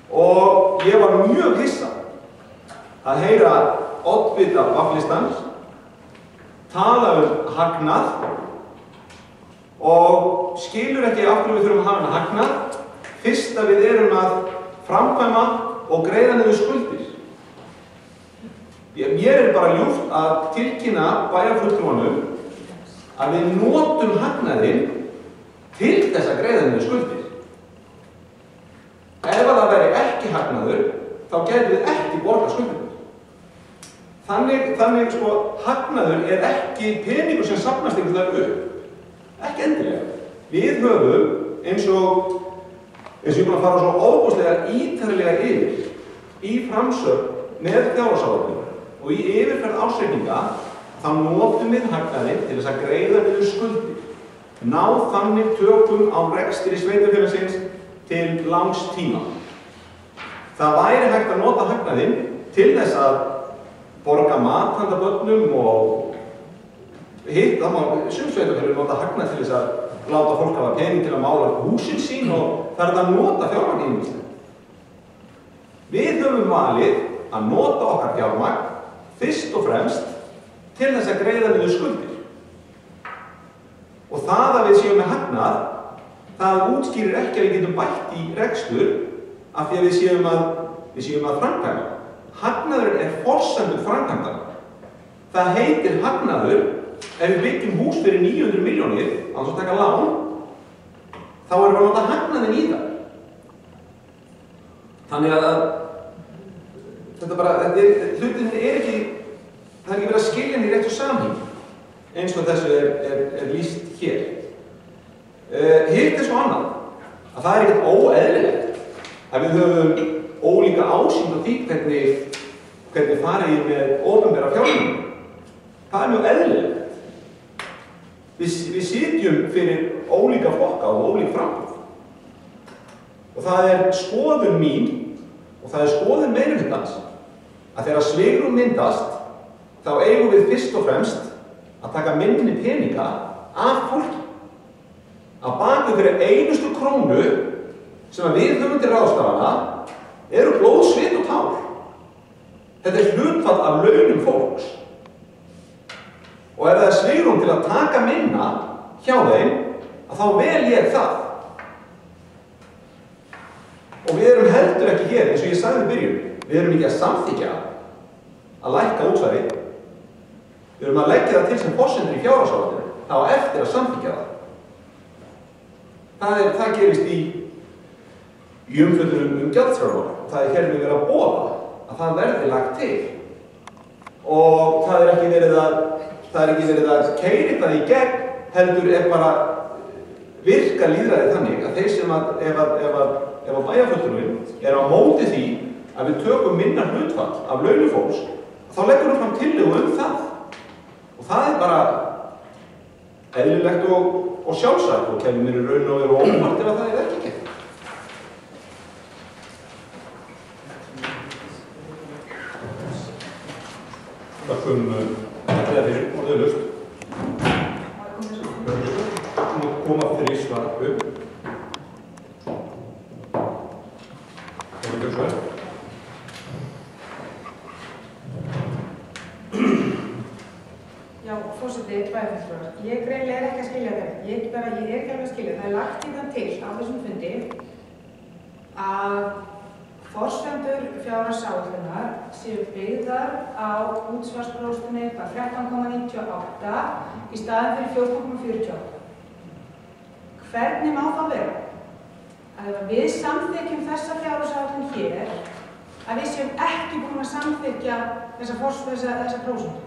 Og ég var mjög hissa að heyra oddvita Vaflistans tala hagnað og skilur ekki af hverju við þurfum að hafa hagnað fyrst að við erum að framkvæma og greiða niður skuldir. Mér bara ljúft að tilkynna bæjarfulltrúanum að við notum hagnaðinn til þess að greiða niður skuldir. Ef það væri ekki hagnaður, þá gætum við ekki borgað skuldir. Þannig hagnaður ekki peningur sem safnast einhvern veginn upp. Ekki endilega. Við höfum eins og ég búin að fara svo óbúslega ítarlega yfir í framsögn með fjárhagsáætlun og í yfirferð ársreikninga þá notum við hagnaðinn til þess að greiða niður skuldir. Ná þannig tökum á rekstri sveitarfélagsins til langs tíma. Það væri hægt að nota hagnaðinn til þess að borga mat handa börnum og hitt, sum sveitarfélög nota hagnað til þess að láta fólk hafa pening til að mála húsin sín og það að nota fjármagn ýmislegt. Við höfum valið að nota okkar fjármagn fyrst og fremst til þess að greiða niður skuldir. Og það að við séum með hagnað, það útskýrir ekki að við getum bætt í rekstur af því að við séum að framkvæma. Hagnaður forsendur framkvæmdana. Það heitir hagnaður ef við byggjum hús fyrir 900 milljónir, annars að taka lán, þá erum við að láta hagnaðinn í það. Þannig að hlutin ekki, það ekki verið að skilja henni í réttu samhengi, eins og þessu er lýst hér. Hitt svo annað, að það ekkert óeðlilegt að við höfum ólíka ásýn á því hvernig farið með opinbera fjármuni. Það mjög eðlilegt. Við sitjum fyrir ólíka flokka og ólík framboð. Og það skoðun mín og það skoðun meirihlutans að þegar svigrúm myndast, þá eigum við fyrst og fremst að taka minni peninga af fólki. Að baki fyrir einustu krónu sem við höfum til ráðstafana eru blóð, svit og tár. Þetta hlutfall af launum fólks. Og ef það svigrúm til að taka minna hjá þeim, að þá vel ég það. Og við erum heldur ekki hér, eins og ég sagði í byrjun, við erum ekki að samþykkja að lækka útsvari. Við erum að leggja það til sem forsendur í fjárhagsáætlunum, þá eftir að samþykkja það. Það gerist í umfjöllunum gjaldþróun. Það hér við verið að boða að það verði lagt til. Og það er ekki verið að keyra það í gegn, heldur bara virka lýðræði þannig að þeir sem ef bæjarfulltrúinn á móti því að við tökum minna hlutfall af launum fólks, þá leggur við fram tillögu það. Og það bara eðlilegt og sjálfsagt og kemur mér í raun og veru óvart ef það ekki gert. Þakkum þetta fyrir orðið koma þrísvar upp. Já, forseti, bæjarfulltrúar. Ég greinilega ekki að skilja þetta. Ég er ekki alveg að skilja. Það lagt í það til á þessum fundi að forsendur fjárhagsáætlunar séu byggðar á útsvarsprósentunni 13,98 í staðinn fyrir 14,48. Hvernig má það vera að ef við samþykkjum þessa fjárhagsáætlun hér, að við séum ekki búin að samþykkja þessa prósentu?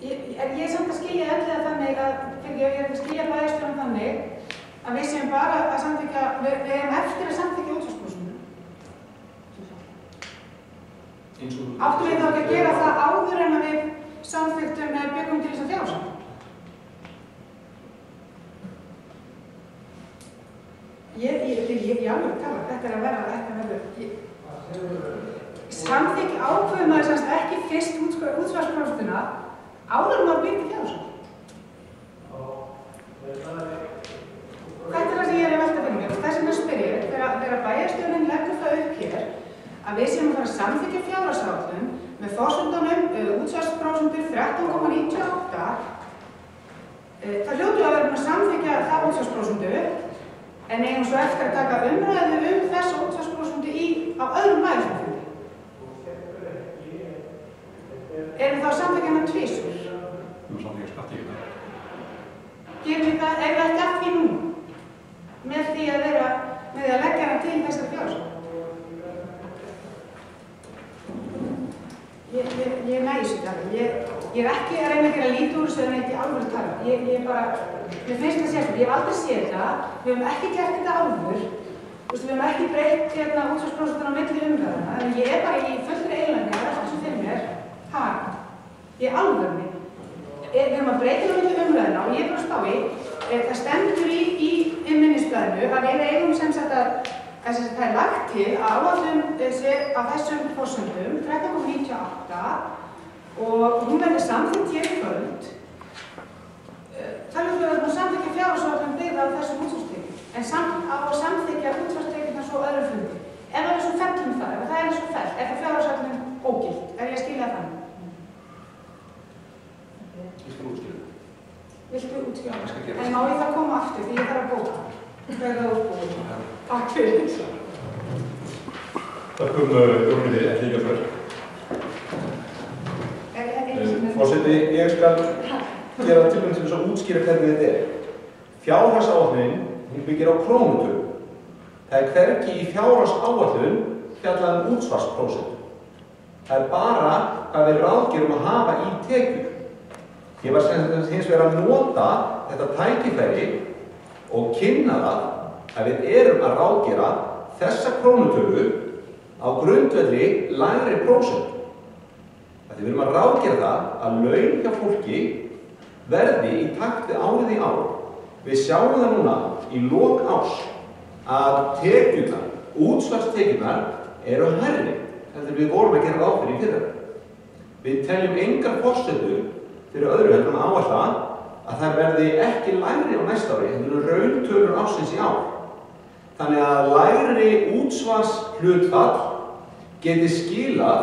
Ég er samt að skilja elliða þannig að, ég er að skilja bæjarstjórann þannig að við séum bara að samþykkja, við hefum eftir að samþykkja útsvarsprósentu. Áttum við þá ekki að gera það áður en að við samþykktum með byggum til þess að fjárhagsáætlun? Ég alveg tala, þetta er að vera, samþykja ákveðum að það ekki fyrst útsvarsprósentuna áður en að byggja til fjárhagsáætlun. Þetta er það sem ég er að velta fyrir mér og þess vegna spyr ég, þegar bæjarstjórinn leggur það upp hér að við séum að fara að samþykkja fjárhagsáætlun með forsendunum útsvarsprósentur 13,98 það hljótu að vera að samþykkja það útsvarsprósentu en eigum svo eftir að taka umræðu þessa útsvarsprósentu á öðrum bæjarstjórnarfundi. Erum þá samþykkja hana tvisvar? Samþykkja skattíkina. Gerum við það, ef við ekki að því nú? Með því að leggja hana til þessar fjárhagsáætlun. Ég næði þessu tala. Ég er ekki að reyna að gera lítið úr þessu en ekki alveg tala. Mér finnst það sérstætt. Ég hef aldrei séð þetta. Við höfum ekki gert þetta áður. Við höfum ekki breytt útsvarsprósentunum á milli umræðuna. En ég er bara í fullri eiginlega að velta þessu fyrir mér. Ég er alvörni. Við höfum að breyta á milli umræðuna og ég er bara að spá í. Það stendur í minnisblaðinu að við eigum sem sagt að það er lagt til að áætlun á þessum forsendum 13,98 og hún verður samþykkt hér í kvöld. Það er að samþykkja fjárhagsáætlun byggða á þessum útsvarstekjum, en á að samþykkja útsvarstekjurnar svo öðrum fundi. Ef það er svo fellt það, ef það er svo fellt, er það fjárhagsáætlun ógilt, ég að skilja þannig? Viltu útskýra? En má ég það koma aftur því ég þarf að bóka? Takk fyrir. Þakkum Jóníði Ellíkjafjörð. Forseti, ég skal gera tilbúin til þess að útskýra hvernig þetta er. Fjárhagsáætlunin, hún byggir á krónutölu. Það hvergi í fjárhagsáætlun fjallað útsvarsprósentu. Það bara hvað við ráðgerum að hafa í tekjur. Ég var hins vegar að nota þetta tækifæri og kynna það að við erum að ráðgera þessa krónutölu á grundvelli lægri prósentu. Við erum að ráðgera það að laun hjá fólki verði í takt við árið í ár. Við sjáum það núna í lok árs að tekjurnar, útsvarstekjurnar eru hærri heldur við vorum að gera ráð fyrir í fyrra. Við teljum engar forsendur fyrir öðru heldur en áætla að þær verði ekki lægri á næsta ári heldur rauntölur ársins í ár. Þannig að lægri útsvarshlutfall geti skilað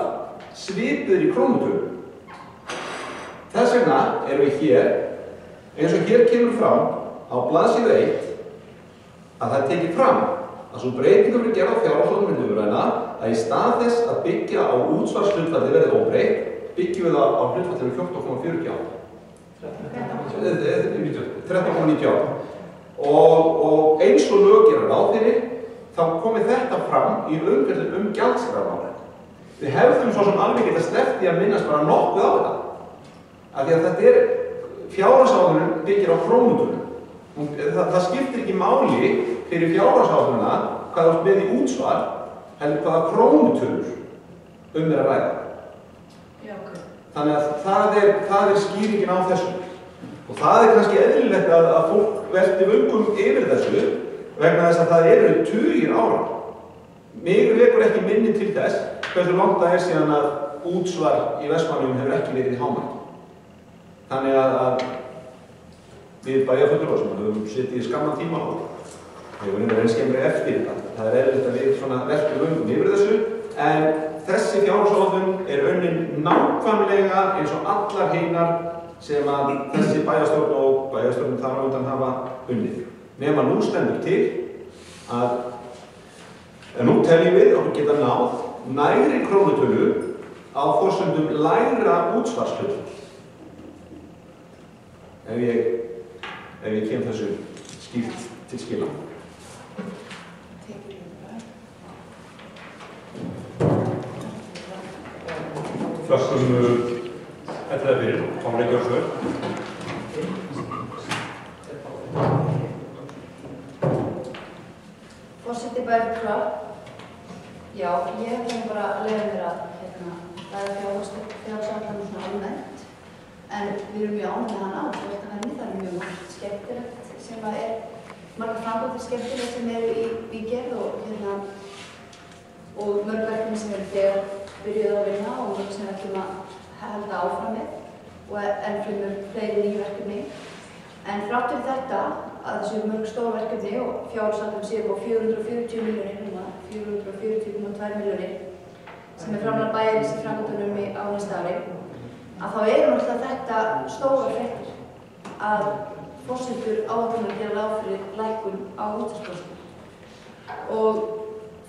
svipuður í krónutölu. Þess vegna erum við hér, eins og hér kemur fram á blaðsíðu 1, að það tekið fram að svo breytingum verið gerð á fjárhagsáætlun myndugræna að í stað þess að byggja á útsvarshlutfalli verið óbreytt, byggjum við það á hlutfallinu 14,48. 13,98. Og eins og lög gera ráð fyrir, þá komið þetta fram í umfjöllun gjaldskrármál. Við hefðum svo sem alveg geta sleppt í að minnast bara nokkuð á þetta. Af því að þetta fjárhagsáætlunin byggir á krónutölu. Það skiptir ekki máli fyrir fjárhagsáætlunina hvað þú ert með í útsvar, heldur hvaða krónutölur er að ræða. Já, ok. Þannig að það er skýringin á þessu. Og það er kannski eðlilegt að fólk velti vöngum yfir þessu vegna þess að það eru tugir ára. Mig vekur ekki minni til þess hversu langt það er síðan að útsvar í Vestmannaeyjum hefur ekki verið í hámarki. Þannig að við bæjarfulltrúar sem höfum setið í skamman tíma og við erum eins skemmri eftir þetta. Það er eðlilegt að við veltum vöngum yfir þessu, en þessi fjárhagsáætlun er unnin nákvæmlega eins og allar hinar sem að þessi bæjarstjórn og bæjarstjórnum þar á undan hafa unnið. Nema nú stendur til að nú teljum við okkur geta náð nægri krónutölu á forsendum lægra útsvarshlutfall. Ef ég kem þessu skýrt til skila. Flöskum þetta fyrir, komur ekki á svör. Forseti bæjarfulltrúa. Já, ég hef bara að leyfa mér að ræða fjárhagsáætlun svona almennt, en við erum mjög ánægð með hana á Þvottalauginni. Það er mjög margt skemmtilegt sem margar framkvæmdir skemmtilegt sem eru í gerð og mörg verkefni sem eru þegar byrjuð að vinna og mörg sem við ætlum að halda áfram með og enn fremur fleiri ný verkefni. En þrátt fyrir þetta að þessu mörg stór verkefni og fjárhagsáætlun séu á 440 milljónir núna, 440,2 milljónir sem er framlag bæjarins í framkvæmdunum á næsta ári, að þá náttúrulega þetta stóra fréttir að forsendur áætlunar gera ráð fyrir lækkun á útsvarsprósentu. Og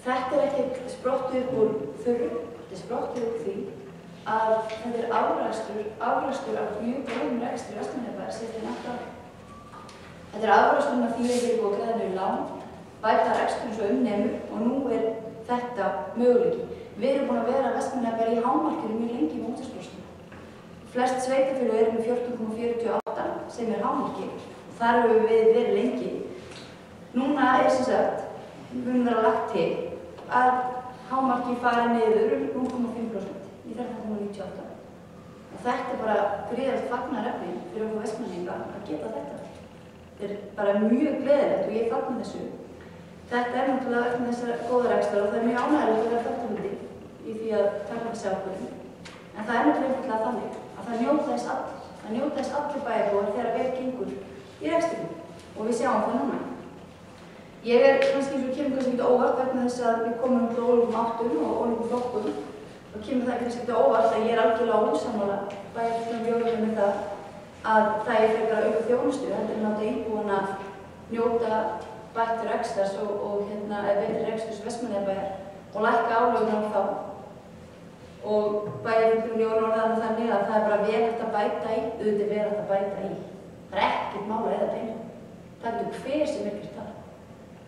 þetta er ekki sprottið upp úr þurru, þetta er sprottið upp því að þetta er afrakstur af mjög góðum rekstri Vestmannaeyjabæjar síðustu 8 árin. Þetta er afraksturinn af því að við erum búið að greiða niður lán, bæta reksturinn svo nemur og nú er þetta möguleiki. Við erum búin að vera Vestmannaeyjabæjar í hámarkinu mjög lengi með útsvarsprósentu. Flest sveitarfélög eru með 14,48 sem er hámarki og þar hefur við verið lengi. Núna sem sagt, mun vera lagt til að hámarki fari niður 0,5% í 13,98. Og þetta er bara gríðarlegt fagnaðarefni fyrir okkur Vestmannaeyinga að geta þetta. Þetta er bara mjög gleðilegt og ég fagna þessu. Þetta er náttúrulega vegna þessara góða rekstrar og það er mjög ánægjulegt að vera þátttakandi í því að taka þessi ákvörðun. En það er náttúrulega þannig að það njóta þess allir bæjarbúar þegar vel gengur í rekstrinum og við sjáum það núna. Ég kannski eins og kemur kannski ekkert óvart vegna þess að við komum frá ólíkum áttum og ólíkum flokkum og kemur það kannski ekkert óvart að ég er algjörlega ósammála bæjarfulltrúum með það að það er frekar að auka þjónustu heldur en láta íbúana njóta bættur reksturs og betri reksturs Vestmannaeyjabæjar og lækka álögin á þá. og bæjarfulltrúinn Jón orðaði þannig að það bara vel hægt að bæta í, auðvitað vel hægt að bæta í. Það ekkert mál að eyða peningum. Það getur hver sem ykkur þar.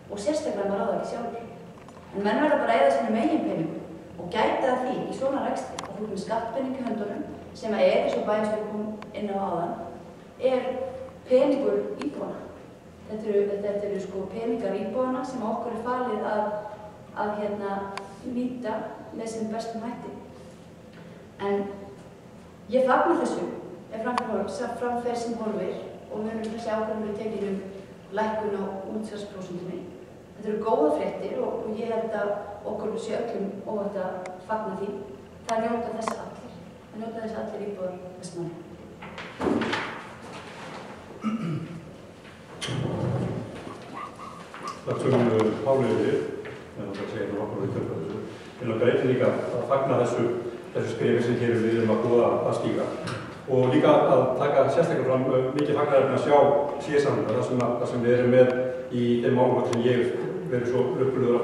Og sérstaklega maður á það ekki sjálfur. En menn verða bara að eyða sínum eigin peningum og gæta því í svona rekstri að þú með skattpening í höndunum sem eins og bæjarstjóri kom inn á áðan, peningur íbúanna. Þetta eru sko peningar íbúanna sem okkur falið að nýta með sem bestum hætti. En ég fagna þessu ef framferð sem horfir og munum þessi ákvörðun tekin lækkun á útsvarsprósentunni. Þetta eru góða fréttir og ég held að okkur sé öllum óhætt að fagna því. Það njóta þess allir. Það njóta þess allir íbúar Vestmannaeyja. Það sem Páli við, en það segir nú okkur við kjörpa þessu, ég langar einnig líka að fagna þessu skrifi sem hér við erum að búa að stíga. Og líka að taka sérstaklega fram mikið fagnaðarinn að sjá síðsamlega það sem við erum með í þeim málum sem ég verið svo lukkulegur að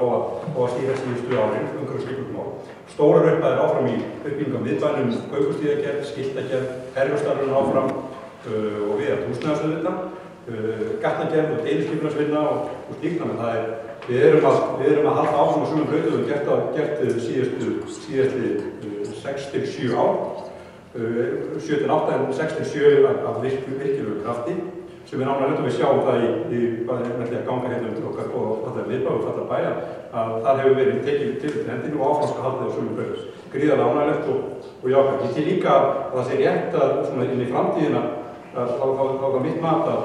fá að stýra síðustu árin, umhverfismál. Stórar upphæðir áfram í uppbyggingum af miðbænum, göngustíðagerð, skiltagerð, herjastarfurinn áfram og við að húsnæðisauðvitað, gatnagerð og deiliskipulagsvinna og slíkt. Þannig við erum að halda áfram á sumum brautum og gert síðustu 6-7 ár. 7-8 en 6-7 af virkilegu krafti sem við náttúrulega við sjáum það með því að ganga hérna til okkar og fallega miðbæ og fallega bæja að það hefur verið tekið til hendinu og áfram skal haldið á sumum brautum. Gríðarlega ánægilegt og jákvæmt. Ég til líka að það sé rétt að svona inn í framtíðina þá mitt mat að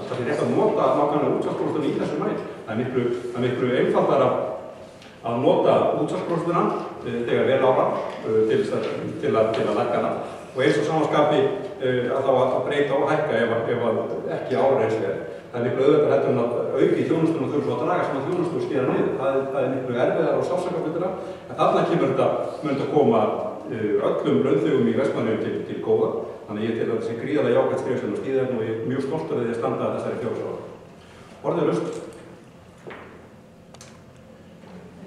það sé rétt að nota nákvæmlega útsvarsprósentunni í þessu mæli. Það er miklu einfaldara að nota útsvarsprósentuna þegar vel ára til að lækka hana. Og eins og samanskapi að þá að breyta og hækka ef ekki ára eins og það er miklu auðvitað heldur en að auki þjónustuna og þurfa að draga sem að þjónustu og skera niður. Það er miklu erfiðar og sársaukafullara. En þarna mun þetta koma öllum launþegum í Vestmannaeyjum til góða. Þannig ég tel að þessi gríðarlega jákvætt skref sem stíða og ég er mjög stoltur að því að standa að þessari fjárhagsáætlun. Orðið laust.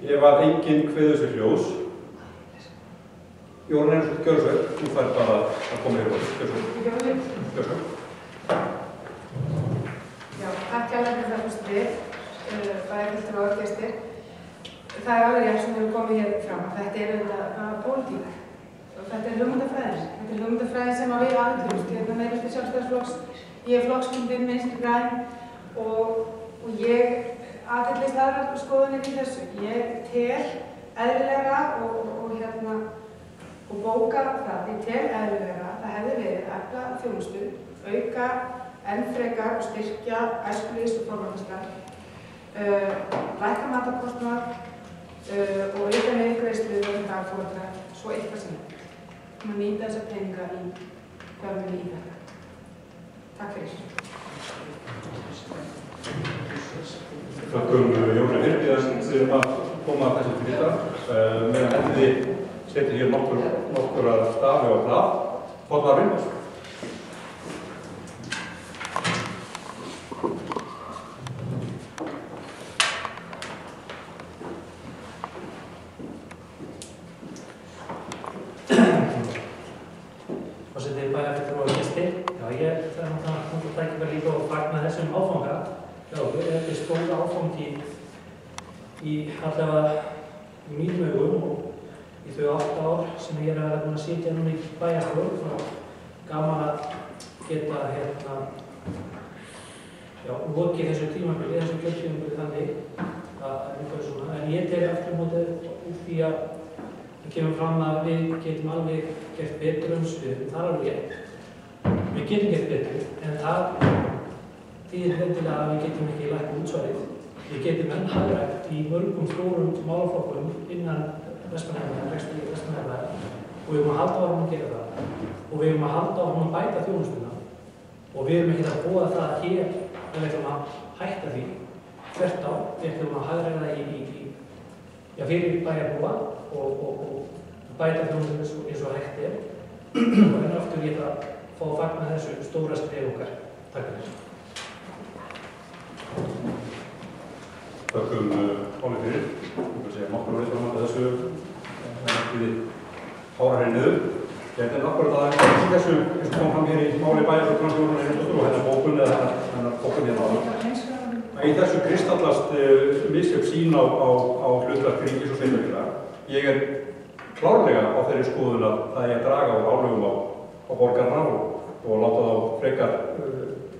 Ef að enginn kveður sér ljós. Jórun Einarsson, gjörðu svo vel, þú fær bara að koma hér og gjörðu svo vel. Já, takk hérlega fyrir það fyrstu við, bæjarfulltrúar og gestir. Það er alveg rétt sem við komum hér fram að þetta er auðvitað pólitík. Þetta er hugmyndafræði. Þetta er hugmyndafræði sem við aðlumst. Hérna meirihluti Sjálfstæðisflokks, ég er flokksbundin Vinstri græn og ég aðhyllist aðrar skoðanir í þessu. Ég tel eðlilegra og bóka það. Ég tel eðlilegra að það hefði verið að efla þjónustu, auka enn frekar og styrkja æskulýðs- og forvarnastarf, lækka matarkostnað og auka niðurgreiðslu vegna dagforeldra, svo eitthvað sem er. Að nýta þessa peninga í fjármuni í þetta. Takk fyrir. Þakkum Jóni Hirkjaðan fyrir að koma þessi til þetta. Meðan henni setja hér nokkur að stafi á blað. Fótvarinn. Forseti bæjarfulltrúar og gestir. Já, ég þarf náttúrulega tækifæri líka og fagna þessum áfanga. Já, þetta er stór áfangi í allavega í mínum augum og í þau 8 ár sem ég er að vera búin að sitja núna í bæjarstjórn og gaman að geta lokið þessu tímabili, þessu kjörtímabili þannig en ég tel aftur á móti úr því að það kemur fram að við getum alveg gert betur sviðum, það er alveg rétt. Við getum gert betur, en það þýðir endilega að við getum ekki lækkað útsvarið. Við getum enn hagrætt í mörgum stórum málaflokkum innan Vestmannaeyja og við erum að halda áfram að gera það og við erum að halda áfram að bæta þjónustuna og við erum ekki að boða það hér að við ætlum að hætta því þvert á, við ætlum að hagræða fyrir bæjarbúa og bæta þjónustuna eins og hægt er og enn aftur ég að fá að fagna þessu stóra skref okkar. Takk fyrir. Þakkum Páli fyrir. Ég vil segja nokkur orð fram að þessu fára niður. Ég held nákvæmlega að það er þessu kom fram hér í máli bæjarfulltrúans Jórunnar Einarsdóttur og hennar bókun eða hennar bókun hérna áðan. Í þessu kristallast misjöfn sýn á hlutverk ríkis og sveitarfélaga. Ég klárlega á þeirri skoðun að það er að draga úr álögum á borgarna og láta þá frekar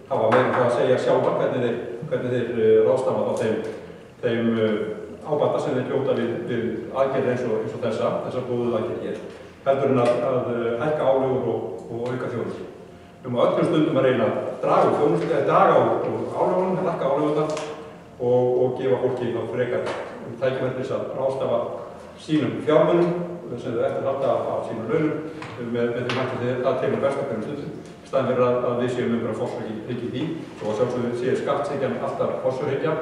hafa meira það að segja sjálfa hvernig þeir ráðstafa á þeim ábata sem þeir hljóta við aðgerðir eins og þessar góðu aðgerðir hér. Heldur en að hækka álögur og auka þjónustu. Öllum stundum að reyna að draga úr álögunum, hækka álögurnar og gefa fólki þá frekar tækifæri til þess að ráðstafa sínum fjármunum sem þau eftir halda af sínum launum með því hætti það tegur best á hverjum stundum. Í staðinn fyrir að við séum einhverja forsvarshyggju í því og sjálfsögðu sé skatthyggjan alltaf forsvarshyggja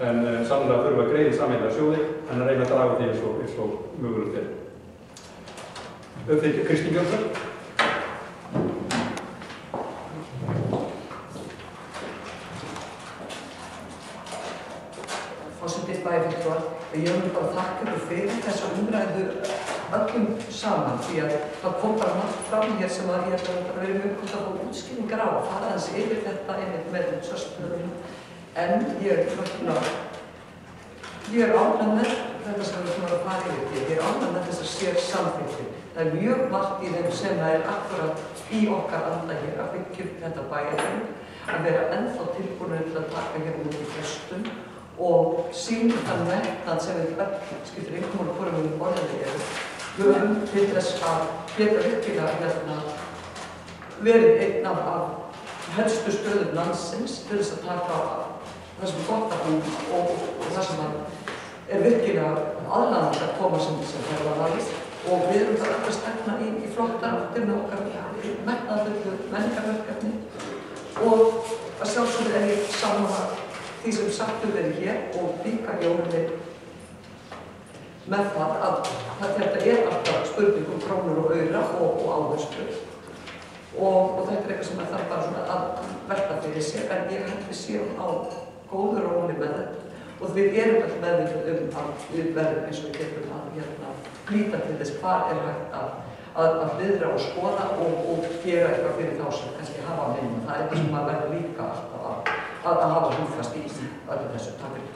en sannlega þurfum að greiða sameiginlega sjóði en að reyna að draga því eins og mögulegt er. Kristín Björnsson. Forseti bæjarfulltrúar, ég vil bara þakka ykkur fyrir þessa umræðu öllum saman því að það kom bara margt fram hér sem að ég held að vera mjög gott að fá útskýringar á að fara aðeins yfir þetta einmitt með söstunum en ég er ánægð með þetta sem við erum að fara yfir því. Ég er ánægð með þessar sér samþykktir. Það er mjög margt í þeim sem það er akkurat í okkar anda hér að byggja upp þetta bæjarfélag, að vera ennþá tilbúinir til að taka hér út í frestum og sýna þann metnað sem við öll skiptir einhvern veginn hvorum við borðinni höfum til þess að geta virkilega verið einn af helstu stöðum landsins til þess að taka það sem er gott að búa og það sem er virkilega aðlaðandi að koma sem ferðalagi og við erum það öll að stefna í flotta áttir með okkar metnaðarfullu menningarverkefni og að sjálfsögðu er ég sammála því sem sagt verið hér og líka Jórunni með það að þetta er alltaf spurning um krónur og aura og áherslu og þetta er eitthvað sem þarf bara svona að velta fyrir sér en ég held við séum á góðu róli með þetta og við erum alltaf meðvitað að við verðum eins og við getum að líta til þess hvað er hægt að viðra og skoða og gera eitthvað fyrir þá sem kannski hafa minna. Það er eitthvað sem maður verður líka alltaf að hafa húfast í öllu þessu. Takk fyrir.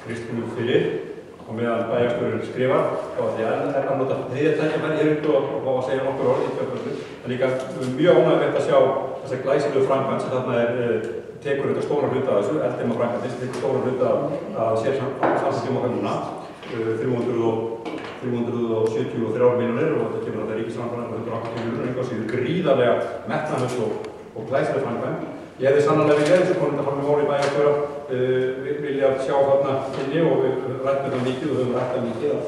Kristínu fyrir og meðan bæjarstjórinn skrifar og því að að nota þriðja tækifæri hér uppi og fá að segja nokkur orð í kjöldfjörðu. En líka mjög ánægjulegt að sjá þessa glæsilegu framkvæmd sem þarna tekur þetta stóra hluta af þessu, eldheima framkvæmdist, tekur stóra hluta af sérsamsýtjum okkar núna, 373 milljónir og þetta kemur að það ríkisframkvæmd 180 milljónir, einhvað síður gríðarlega metnaðarfull og glæsileg framkvæmd. Ég hefði sannarlega viljað þessu konum að fara með máli bæjarstjóra vilja sjá þarna inni og við rættum það mikið og höfum rætt það mikið að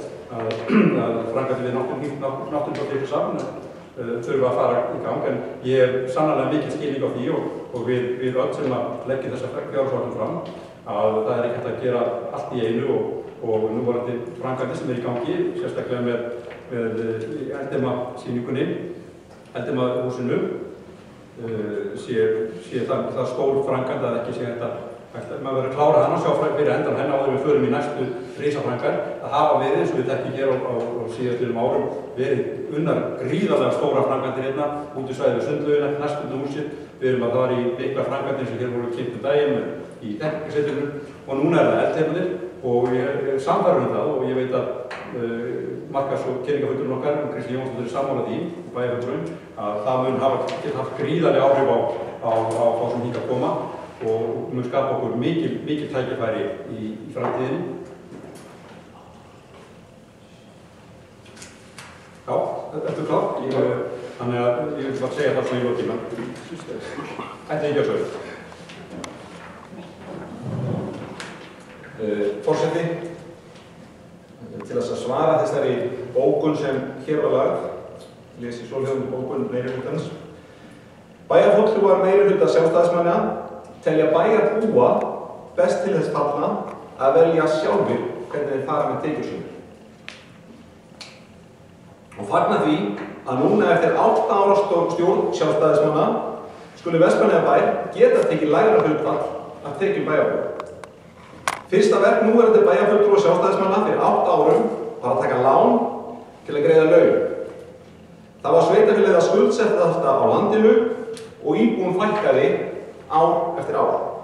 framkvæmdi við náttúrulega saman þurfa að fara í gang en ég hef sannarlega mikið skilning á því og við öll sem að leggja þessa fjárhagsáætlun fram að það er ekki hægt að gera allt í einu og núvarandi framkvæmdi sem er í gangi, sérstaklega með eldheima-sýningunni, eldheima-húsinu sé það stór framkvæmd að ekki sé þetta maður verður að klára hann og sjá fyrir endan henni áður við förum í næstu risaframkvæmd að hafa verið eins og við þekkjum hér á síðastliðnum árum verið unnar gríðarlega stóra framkvæmdir hérna út í svæði við Sundlaugina, næstbundnu húsið. Við erum að það var í mikla framkvæmdir sem hér voru kynnt daginn í teknikersetrinu og núna er það eldheimarnir og ég er samfærður það og ég veit að markas- og kynningafulltrúinn okkar, Kristín Jónsdóttir, er sammála því bæjarfulltrúinn að það mun geta haft gríðarlega áhrif á þá sem hingað koma og mun skapa okkur mikil tækifæri í framtíðinni. Já, þetta er klart. Þannig að ég vil bara segja það svona í lokin. Ætti ekki að sögja. Forseti, til þess að svara þessari bókun sem hér var lagð, lesi svohljóðandi bókun meirihlutans. Bæjarfulltrúar meirihluta sjálfstæðismanna telja bæjarbúa best til þess fallna að velja sjálfir hvernig þeir fara með tekjur sínar. Og fagna því að núna eftir 8 ára stjórn sjálfstæðismanna skuli Vestmannaeyjabær geta tekið lægra hlutfall af tekjum bæjarbúa. Fyrsta verk núverandi bæjarfulltrúa Sjálfstæðismanna fyrir 8 árum var að taka lán til að greiða laun. Það var sveitarfélagið að skuldsetja þetta á landinu og íbúum fækkaði ár eftir ár.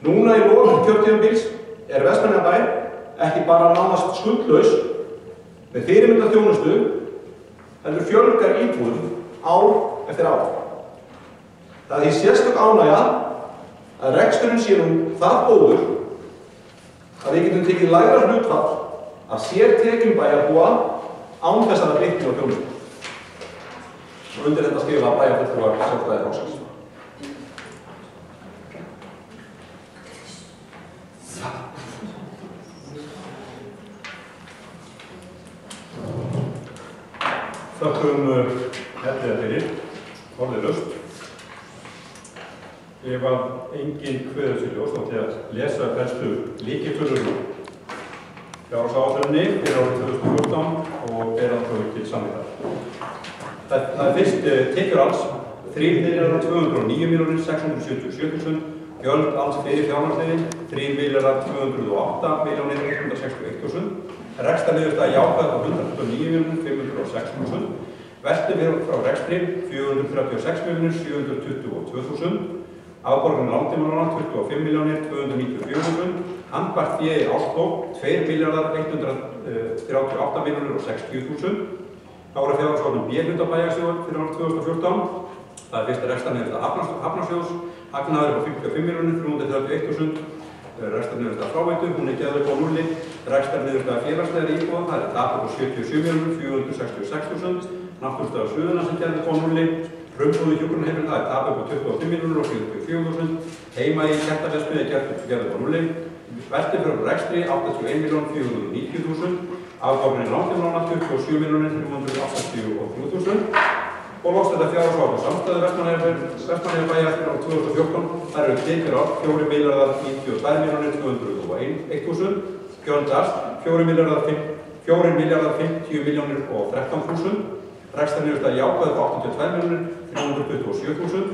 Núna í lok kjörtímabils Vestmannaeyjabær ekki bara nánast skuldlaus með fyrirmyndar þjónustu, heldur fjölgar íbúum ár eftir ár. Það er því sérstök ánægja að reksturinn sé nú það góður að við getum tekið lægra hlutfall af sértekjum bæjarbúa án þess að það bitni á þjónustu. Og undir þetta skrifa bæjarfulltrúar Sjálfstæðisflokksins. Þökkum helliða fyrir, orðið laust. Ef að engin kveður sér ljóst á til að lesa helstu lykiltölur fjárhagsáætluninni fyrir árið 2014 og bera þau til samþykktar. Það er fyrst tekjur alls 3.209.677.000, gjöld alls fyrir fjárhagsliðinn 3.208.161.000, rekstrarniðurstaða jákvæð á 129.506.000, veltu frá rekstri 436.722.000, afborganir langtímalána 25.294.000, handbært fé í árslok 2.138.060.000. Þá er fjárhagsáætlun B-hluta bæjarsjóðar fyrir árið 2014. Það er fyrsta rekstrarniðurstaða Hafnarsjóðs, hagnaður upp á 55.331.000. Rekstrarniðurstaða fráveitu, hún er geðveik á nulli. Rekstrarniðurstaða félagslegra íbúða, það er tap upp á 77.466.000. Náttúrustaða Suðurlands sem geðveik á nulli. Hraunbúði hjúkrunarheimili, það er tap upp á 25.044.000. Heima í Kertafjallsmiðju er geðveik á nulli. Veltu fyrir rekstri 81.490.000. Afborganir langtímalána 27.383.000. Og loks þetta fjárhagsáætlun samstæðu Vestmannaeyjabæjar fyrir árið 2014. Það eru tekjur á 4.092.201.000, gjöld alls 4.050.013.000, rekstrarniðurstaða jákvæð á 82.327.000,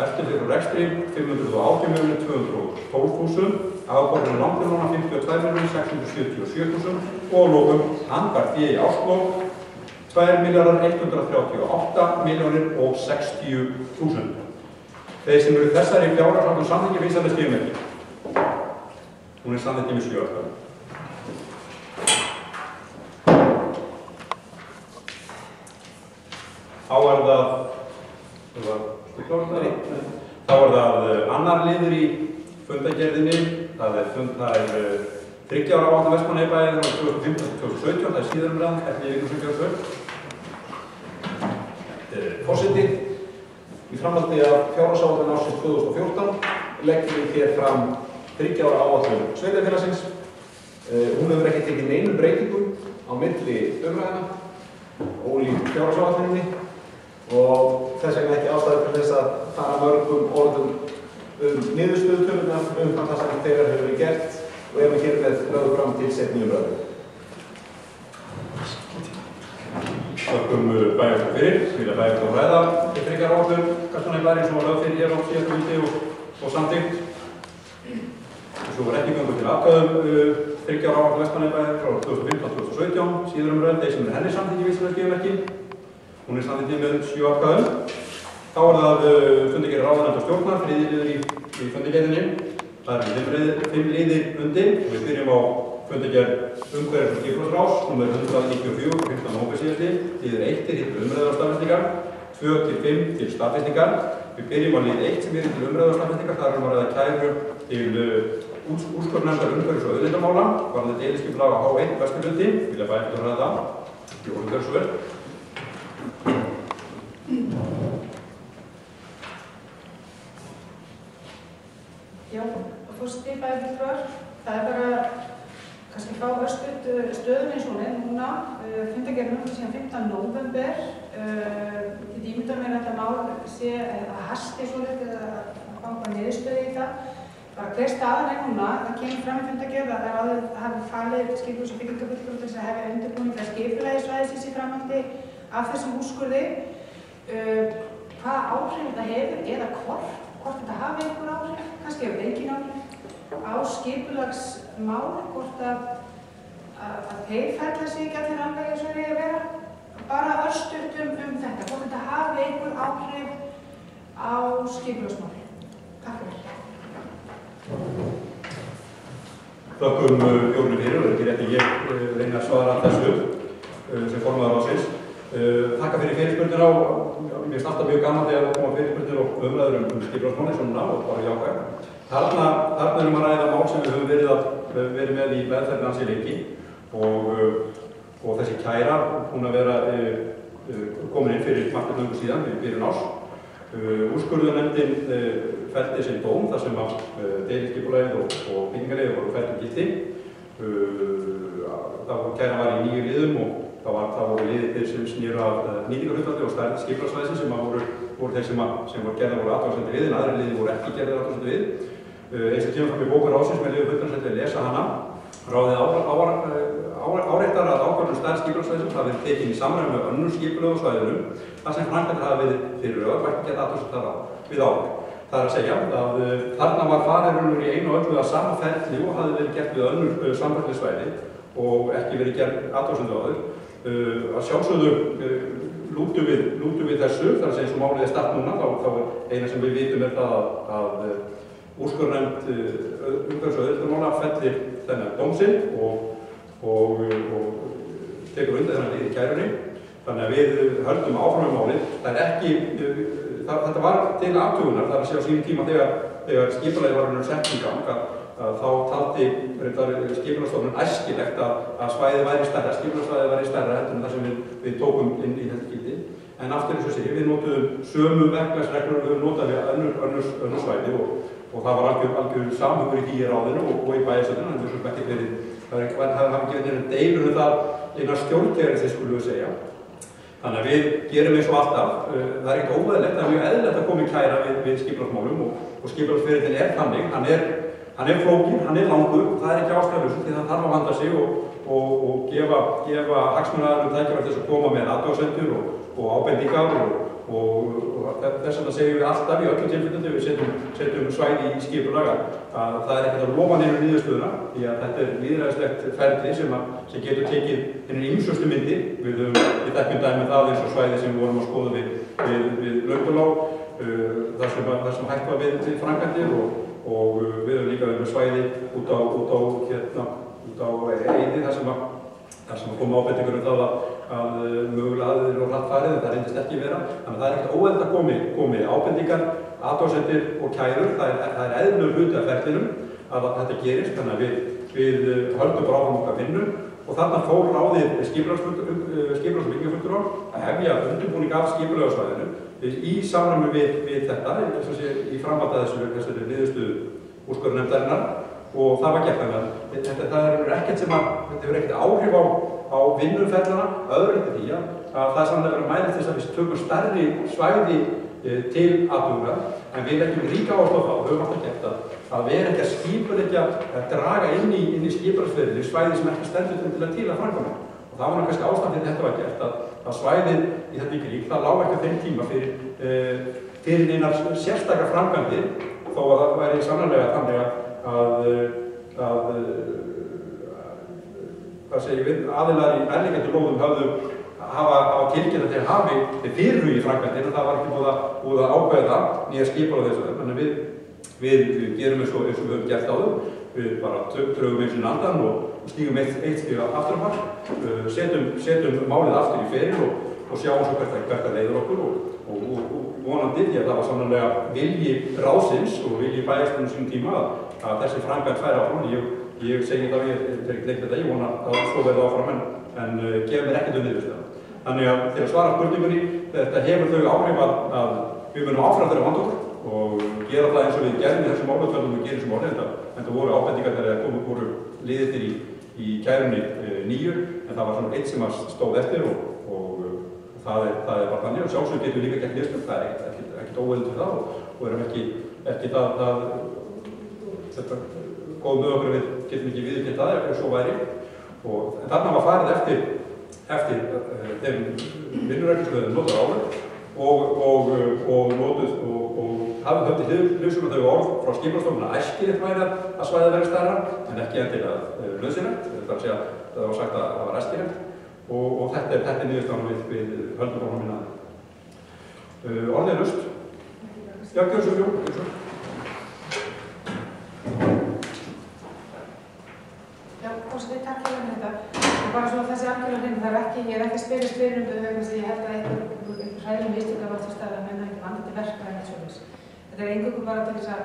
veltu fyrir rekstri 518.212.000, afborganir langtímalána 52.677.000 og lokum handbært fé í árslok 2.138.060.000. Þeir sem eru þessari fjárhagsáætlun samþykki vísa með stigmerki. Hún er samþykki með 7 atkvæðum. Þá er það annar liður í fundagerðinni. Það er 30 ára áætlun Vestmannaeyjabæjar frá 2015-2017, það er síðarumræðan eftir vikum sem gjör þau. Forseti, í framhaldi af fjárhagsáætlun ársins 2014 leggjum við hér fram 30 ára áætlun sveitarfélagsins. Hún hefur ekki tekið neinum breytingum á milli umræðina, ólíkt fjárhagsáætluninni, og þess vegna ekki ástæðu til þess að fara mörgum orðum niðurstöðutölurnar það sem þegar hefur verið gert og ef við hér með lögum fram til seinni umræðu. Þökkum bæjarstjórn fyrir, vilja bæjarstjórn ræða þriggja áætlun Vestmannaeyjabæjar sem var lögð fyrir hér á síðasta fundi og samþykkt. Svo var ekki gangur til atkvæðum 30 ára áætlun Vestmannaeyjabæjar frá 2015-2017, síðar umræðu, þeir sem er henni samþykki vísinlega stigmerki. Hún er samþykki með 7 atkvæðum. Þá er það fundargerð ráðuneyta og stjórnar, þriðji liður í fundargerðinni. Það eru 5 liðir undir og við byrjum á fundargerð umhverfis- og skipulagsráðs, nr. 194, 15. nóvember síðastliðinn. Liður 1 til umræðu og staðfestingar, 2-5 til staðfestingar. Við byrjum á lið 1 sem er til umræðu og staðfestingar. Það er að ræða kæru til úrskurðarnefndar umhverfis- og auðlindamála, varðandi deiliskipulag á H1 Vesturlundi. Vilja bæjarstjórn ræða það. Jóhann gjör svo vel. Já, forseti bæjarfulltrúar, það er bara kannski fá örstutt stöðun eins og hún er núna. Fundargerðin síðan 15. nóvember. Ég ímynda mér að þetta mál sé að hasti svolítið að fanga niðurstöðu í það. Bara hver staðan er núna, það kemur fram í fundargerð að það hafi falið skipulags- og byggingarfulltrúa til þess að hefja undirbúning að skipulagi svæðisins í framhaldi af þessum úrskurði. Hvaða áhrif þetta hefur eða hvort þetta hafi einhver áhrif, kannski hefur engin áhrif. á skipulagsmáli, hvort að þeir fella sig ekki allir alveg eins og þeir að vera. Bara örstutt þetta, hvort þetta hafi einhver áhrif á skipulagsmáli. Takk fyrir. Þökkum Jórunni fyrir, og það er ekki rétt að ég reyna að svara þessu sem formaður ráðsins. Þakka fyrir fyrirspurnir á, mér finnst alltaf mjög gaman þegar það koma fyrirspurnir og umræður skipulagsmáli svona og bara jákvæð. Þarna erum að ræða mál sem við höfum verið með í meðferðin ansi lengi og þessi kæra hún að vera komin inn fyrir margt löngu síðan, fyrir byrjun árs. Úrskurðarnefndin felldi sinn dóm þar sem að deiliskipulagið og byggingarleyfi voru felld úr gildi. Kæran var í 9 liðum og það voru liðir sem snéru af nýtingarhlutfalli og stærð skipulagssvæðisins sem voru þeir sem voru gerðar voru athugasemdir við, en aðrir liðir voru ekki gerðar athugasemdir við. Eins og kemur fram í bókun ráðsins með leyfi fulltrúans að lesa hana. Ráðið áréttar að ákvörðun stærð skipulagssvæðisins hafi verið tekin í samræmi með önnur skipulög á svæðinu þar sem framkvæmdir hafa verið fyrirhugaðar og ekki gert athugasemdir við áður. Það er að segja að þarna var farið í einu og öllu að sama ferli og hafi verið gert við önnur sambærileg svæði og ekki verið gert athugasemdir við áður. Að sjálfsögðu lútum við þessu, þar að segja eins og málið er statt núna, þá er eina sem við vitum er það að úrskurðarnefnd umhverfis- og auðlindamála fellir þennan dómsinn og tekur undir þennan lið í kærunni. Þannig að við höldum áfram með málið. Það er ekki, þetta var til athugunar, það er að segja á sínum tíma þegar skipulagið var sett í gang þá taldi skipulagsstofnun æskilegt að svæðið væri stærra, skipulagssvæðið væri stærra heldur en það sem við tókum inn í þetta gildi. En aftur eins og segir, við notuðum sömu verklagsreglur og við notaði önnur svæði og það var algjör samhugur í því ráðinu og í bæjarstjórninni, en það ekki verið, það hafi ekki verið deilur það innan stjórnkerfisins, skulum við segja. Þannig að við gerum eins og alltaf, það er ekkert óeðlilegt, það er mjög eðlilegt að koma í kæra við skipulagsmálum og skipulagsferillinn er þannig, hann er flókinn, hann er langur og það er ekki ástæðulaust því það þarf að vanda sig og gefa hagsmunaaðilum tækifæri til þess að koma með athugasemdir og ábendingar og þess vegna segjum við alltaf í öllu tilfellum þegar við setjum svæði í skipulag að það er ekkert að lofa niður niðurstöðuna því að þetta er lýðræðislegt ferli sem getur tekið hinar ýmsustu myndir. Við þekkjum dæmi það eins og svæði sem við vorum að skoða við Laugardalsá þar sem hægt var við framkvæmdir og við höfum líka verið með svæði út á Eiði þar sem koma ábendingur það að mögulega aðrir og hratt farið, en það reyndist ekki vera. Þannig að það er ekkert óeðlilegt að komi ábendingar, athugasemdir og kærur. Það er eðlilegur hluti af ferlinum að þetta gerist, þannig að við höldum bara áfram okkar vinnu og þarna fór ráðið skipulags- og byggingarfulltrúa að hefja undirbúning af skipulagssvæðinu í samræmi við þetta, eins og sé í framhaldi af þessari niðurstöðu úrskurðarnefndarinnar og það var gert. Þannig að það er ekkert sem þetta hefur ekkert áhrif á vinnumferðlana, öðru eftir því að það er sannlega verið að mæla þess að við tökum stærri svæði til athugunar, en við leggjum ríka áherslu á það og höfum alltaf gert að vera ekki að skipuleggja, að draga inn í skipulagsferli svæði sem ekki stendur til að framkvæma. Og það var kannski ástæðan fyrir þetta var gert að svæðið í þetta Víkurvík, það lá ekki á þeim tíma fyrir einar sérstakar framkvæmdir, þó að það væri sannarlega þannig hvað segjum við, aðilar í nærliggjandi lóðum hafa tilkynnt að þeir fyrirhugi framkvæmdir en það var ekki búið að ákveða nýja skipulag þessu. Þannig að við gerum eins og við höfum gert áður, við bara drögum eins og andan og stígum eitt stíg aftur á mark, setjum málið aftur í feril og sjáum svo hvert það leiðir okkur og vonandi því að það var sannarlega vilji ráðsins og vilji bæjarstjórnar sínum tíma að þessi framkvæmd færi áfram. Ég segi það, ég er ekki neitt þetta, ég vona að svo verði áfram en gef mér ekkert niðurstöðu. Þannig að til að svara spurningunni, þetta hefur þau áhrif að við munum áfram þeirra vanda okkur og gera það eins og við gerðum í þessum málatöldum og gerum þessum máli, en það voru ábendingar þegar voru liðir í kærunni 9, en það var svona eitt sem stóð eftir og það er bara þannig og sjálfsög getum við líka gert mistök, það er ekkert óeðlilegt fyrir það og erum ekki þetta góð með okkur við getum ekki viðurkennt það ef svo væri. En þarna var farið eftir þeim vinnureglum sem við höfum notað áður og notuð og hafum höfði hliðsjónar þau orð frá skipulagsstofnun að æskilegt væri að svæðið væri stærra en ekki endilega nauðsynlegt. Það er að segja að það var sagt að það var æskilegt og þetta er niðurstaðan við höldum áfram minna. Orðið er laust. Já, gjör svo. Já, forseti, takk fyrir þetta. Og bara svona þessi algjörlega hreinu, það er ekki, ég er ekki að spyrja spyrjumbuðu vegna þess að ég held að einhver hræðileg mistök að varta stað að menna ekki vandi til verka eða eitthvað svoleiðis. Þetta er eingöngu bara til þess að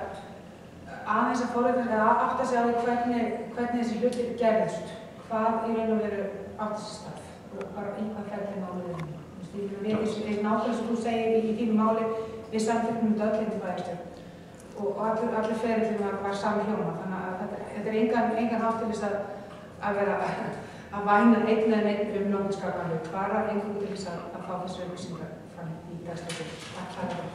aðeins að forriðar að átta sig á því hvernig þessi hlutir gerðust, hvað í raun og veru átti sér stað og bara í hvað ferðið málið er. Við nákvæmlega sem þú segir í þínu máli, við samþykktum öll inn til bæjarstjórn og allir ferillinn var sami hjóna, þannig að þetta er engan hátt til þess að vera að væna einn eða einn nokkurn skapaðan, bara eingöngu til þess að fá þessu upplýsingar fram í dagslæti. Takk fyrir það.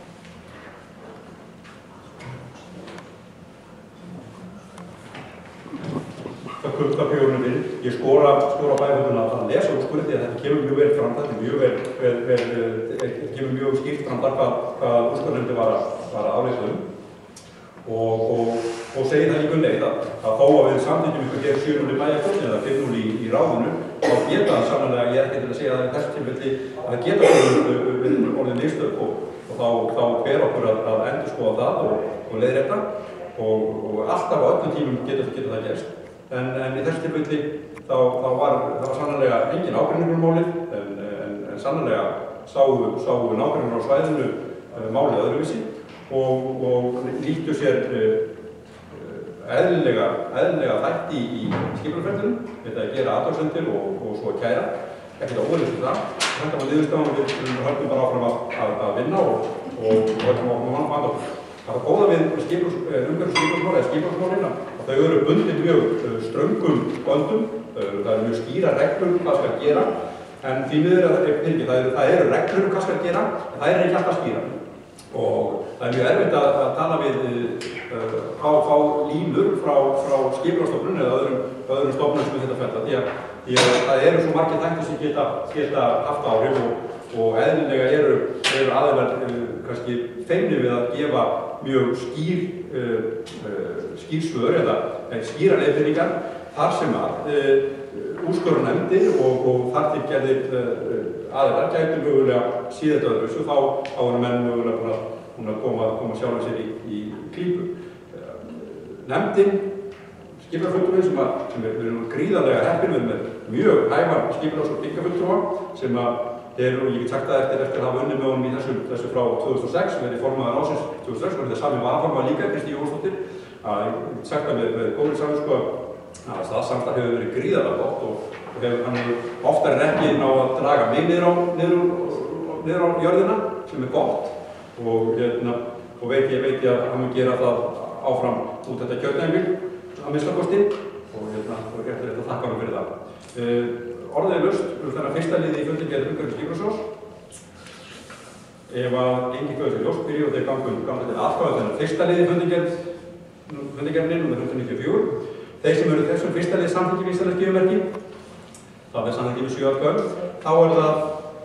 Það kunnskapshjólunum við. Ég skora bæjarfunduna að lesa úrskurðinn því að þetta kemur mjög vel fram, þetta kemur mjög skýrt fram þar hvað úrskurðarnefndin var að áleita og segir það líka leið að þó að við samþykkjum ykkur hér 7-0 í bæjarstjórn eða 5-0 í ráðinu, þá geta það sannarlega, ég er ekki til að segja það í þessu tilfelli, að það geta orðið mistök og þá ber okkur að endurskoða það og leiðrétta og alltaf á öllum tímum getur það gerst. En í þessu tilfelli þá var sannarlega engin ágreiningur um málið en sannarlega sáu nágreiningur á svæðinu málið öðruvísi og nýttu sér eðlilega þætti í skipulagsferlinu, þetta að gera athugasemdir og svo að kæra, ekkert að óðurlýsa það. Þetta var niðurstaðan og við höldum bara áfram að vinna og höldum áfram að vanda okkur. Það góða við umhverfis skipulagsmálin að þau eru bundin mjög ströngum böndum, það eru mjög skýra reglur hvað skal gera, en því miður það eru reglur hvað skal gera, en það er ekki alltaf skýra. Og það er mjög erfitt að tala við fá línur frá skipulagsstofnun eða öðrum stofnum sem þetta ferla því að það eru svo margir þættir sem geta haft áhrif og eðlilega eru aðilar kannski feimnir við að gefa mjög skýr svör eða skýra leiðbeiningar þar sem að úrskurðarnefndir og þar til gerðir aðilar gætu mögulega síðan öðru þá eru menn mögulega búin að koma sjálfur sér í klípu. Nefndin, skipulagsfulltrúi sem er gríðarlega heppin með mjög hæfan skipulags- og byggingarfulltrúa sem eru, og ég get sagt það eftir að hafa unnið með honum í þessu frá 2006, sem verið formaður ársins 2006, og þetta sami varaformaður líka, Kristín Jónsdóttir, að ég get sagt það með góðri samvisku að það samstarf hefur verið gríðarlega gott og hann hefur oftar en ekki náð að draga mig niður á jörðina, sem er gott og veit ég að hann mun gera það áfram út þetta kjörtímabil að minnsta kosti og rétt að þakka hann fyrir það. Orðið er laust þannig að fyrsta liði í fundargerð umhverfis skipulagsráðs. Ef að engin föður sér ljóst byrju og þeir ganga til atkvæði þannig að fyrsta liði í fundargerðinni nr. 194. Þeir sem eru þessum fyrsta liði samþykki við Íslands gefumerki, það er samþykki með 7 atkvæðum, þá er það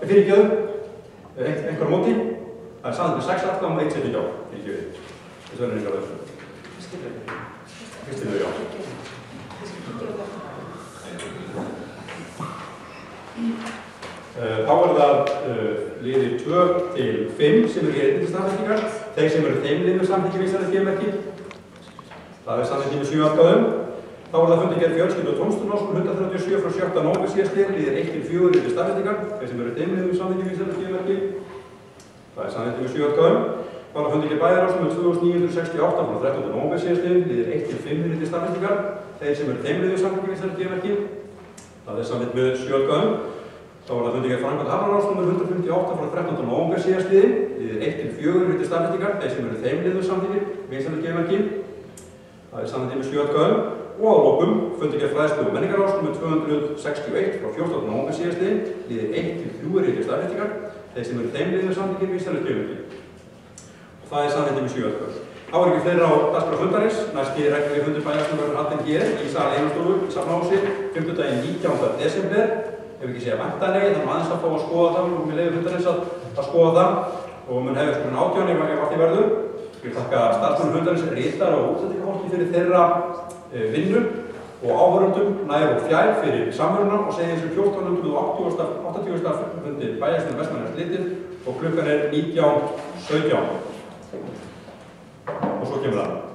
fyrirgjöf, einhver móti, það er samþykki með 6 atkvæðum og 1 setning á fyrirgjöfið. Þessu verður einhver þessu. Fyrstilega, já. Þá er það liðir 2 til 5 sem eru hér samþykkingar. Þeir sem eru þeim liður samþykki við Íslands gefumerki, það er samþykki með 7 atkvæðum. Þá er það fundargerð fjölskyldu og tómstundáskur 137 frá 7. nóvember síðastliðinn, liðir 1 til 4 liðir staðfestingar. Þeir sem eru þeim liður samþykki við Íslands gefumerki, það er samþykki með 7 atkvæðum. Þá er það fundargerð bæjarráðs nr. 2968 frá 13. nóvember síðastliðinn, liðir 1 til 5 liðir staðfestingar. Þeir sem eru þeim liður samþykki við Íslands gefumerki, það er samþykki með 7 atkvæðum. Þá var það fundargerð framkvæmd Hafnarráðs nr. 158 frá 13. nóvember síðastliðinn, liðir 1 til 4 liðir staðfestingar. Þeir sem eru þeim liður samþykki við Íslands gefumerki, það er samþykki með 7 atkvæðum. Og að lokum fundargerð fræðslu- og menningarráðs nr. 261 frá 14. nóvember síðastliðinn, liðir 1 til 3 liðir staðfestingar. Þeir sem eru þeim liður samþykki við Íslands gefumerki. Og það er samþykki með 7 atkvæðum. Þá er ekki fleira á dagskrá fundarins. Næsti reglulegi fundur bæjarstjórnar verður haldinn hér í sal Einarsstofu í Safnahúsi, fimmtudaginn 19. desember. Ef ekki segja væntanlega, þannig aðeins að fá að skoða það og með leyfi fundarins að skoða það og mun hefði svona 18 ef að því verður. Ég þakka starfsmönnum fundarins, ritara og útsendingafólki fyrir þeirra vinnu og áhorfendum nær og fjær fyrir samveruna og segi þessu 1480. fundi bæjarstjórnar Vestmannaeyja slitið og klukkan er 19:17. Og svo kemur það.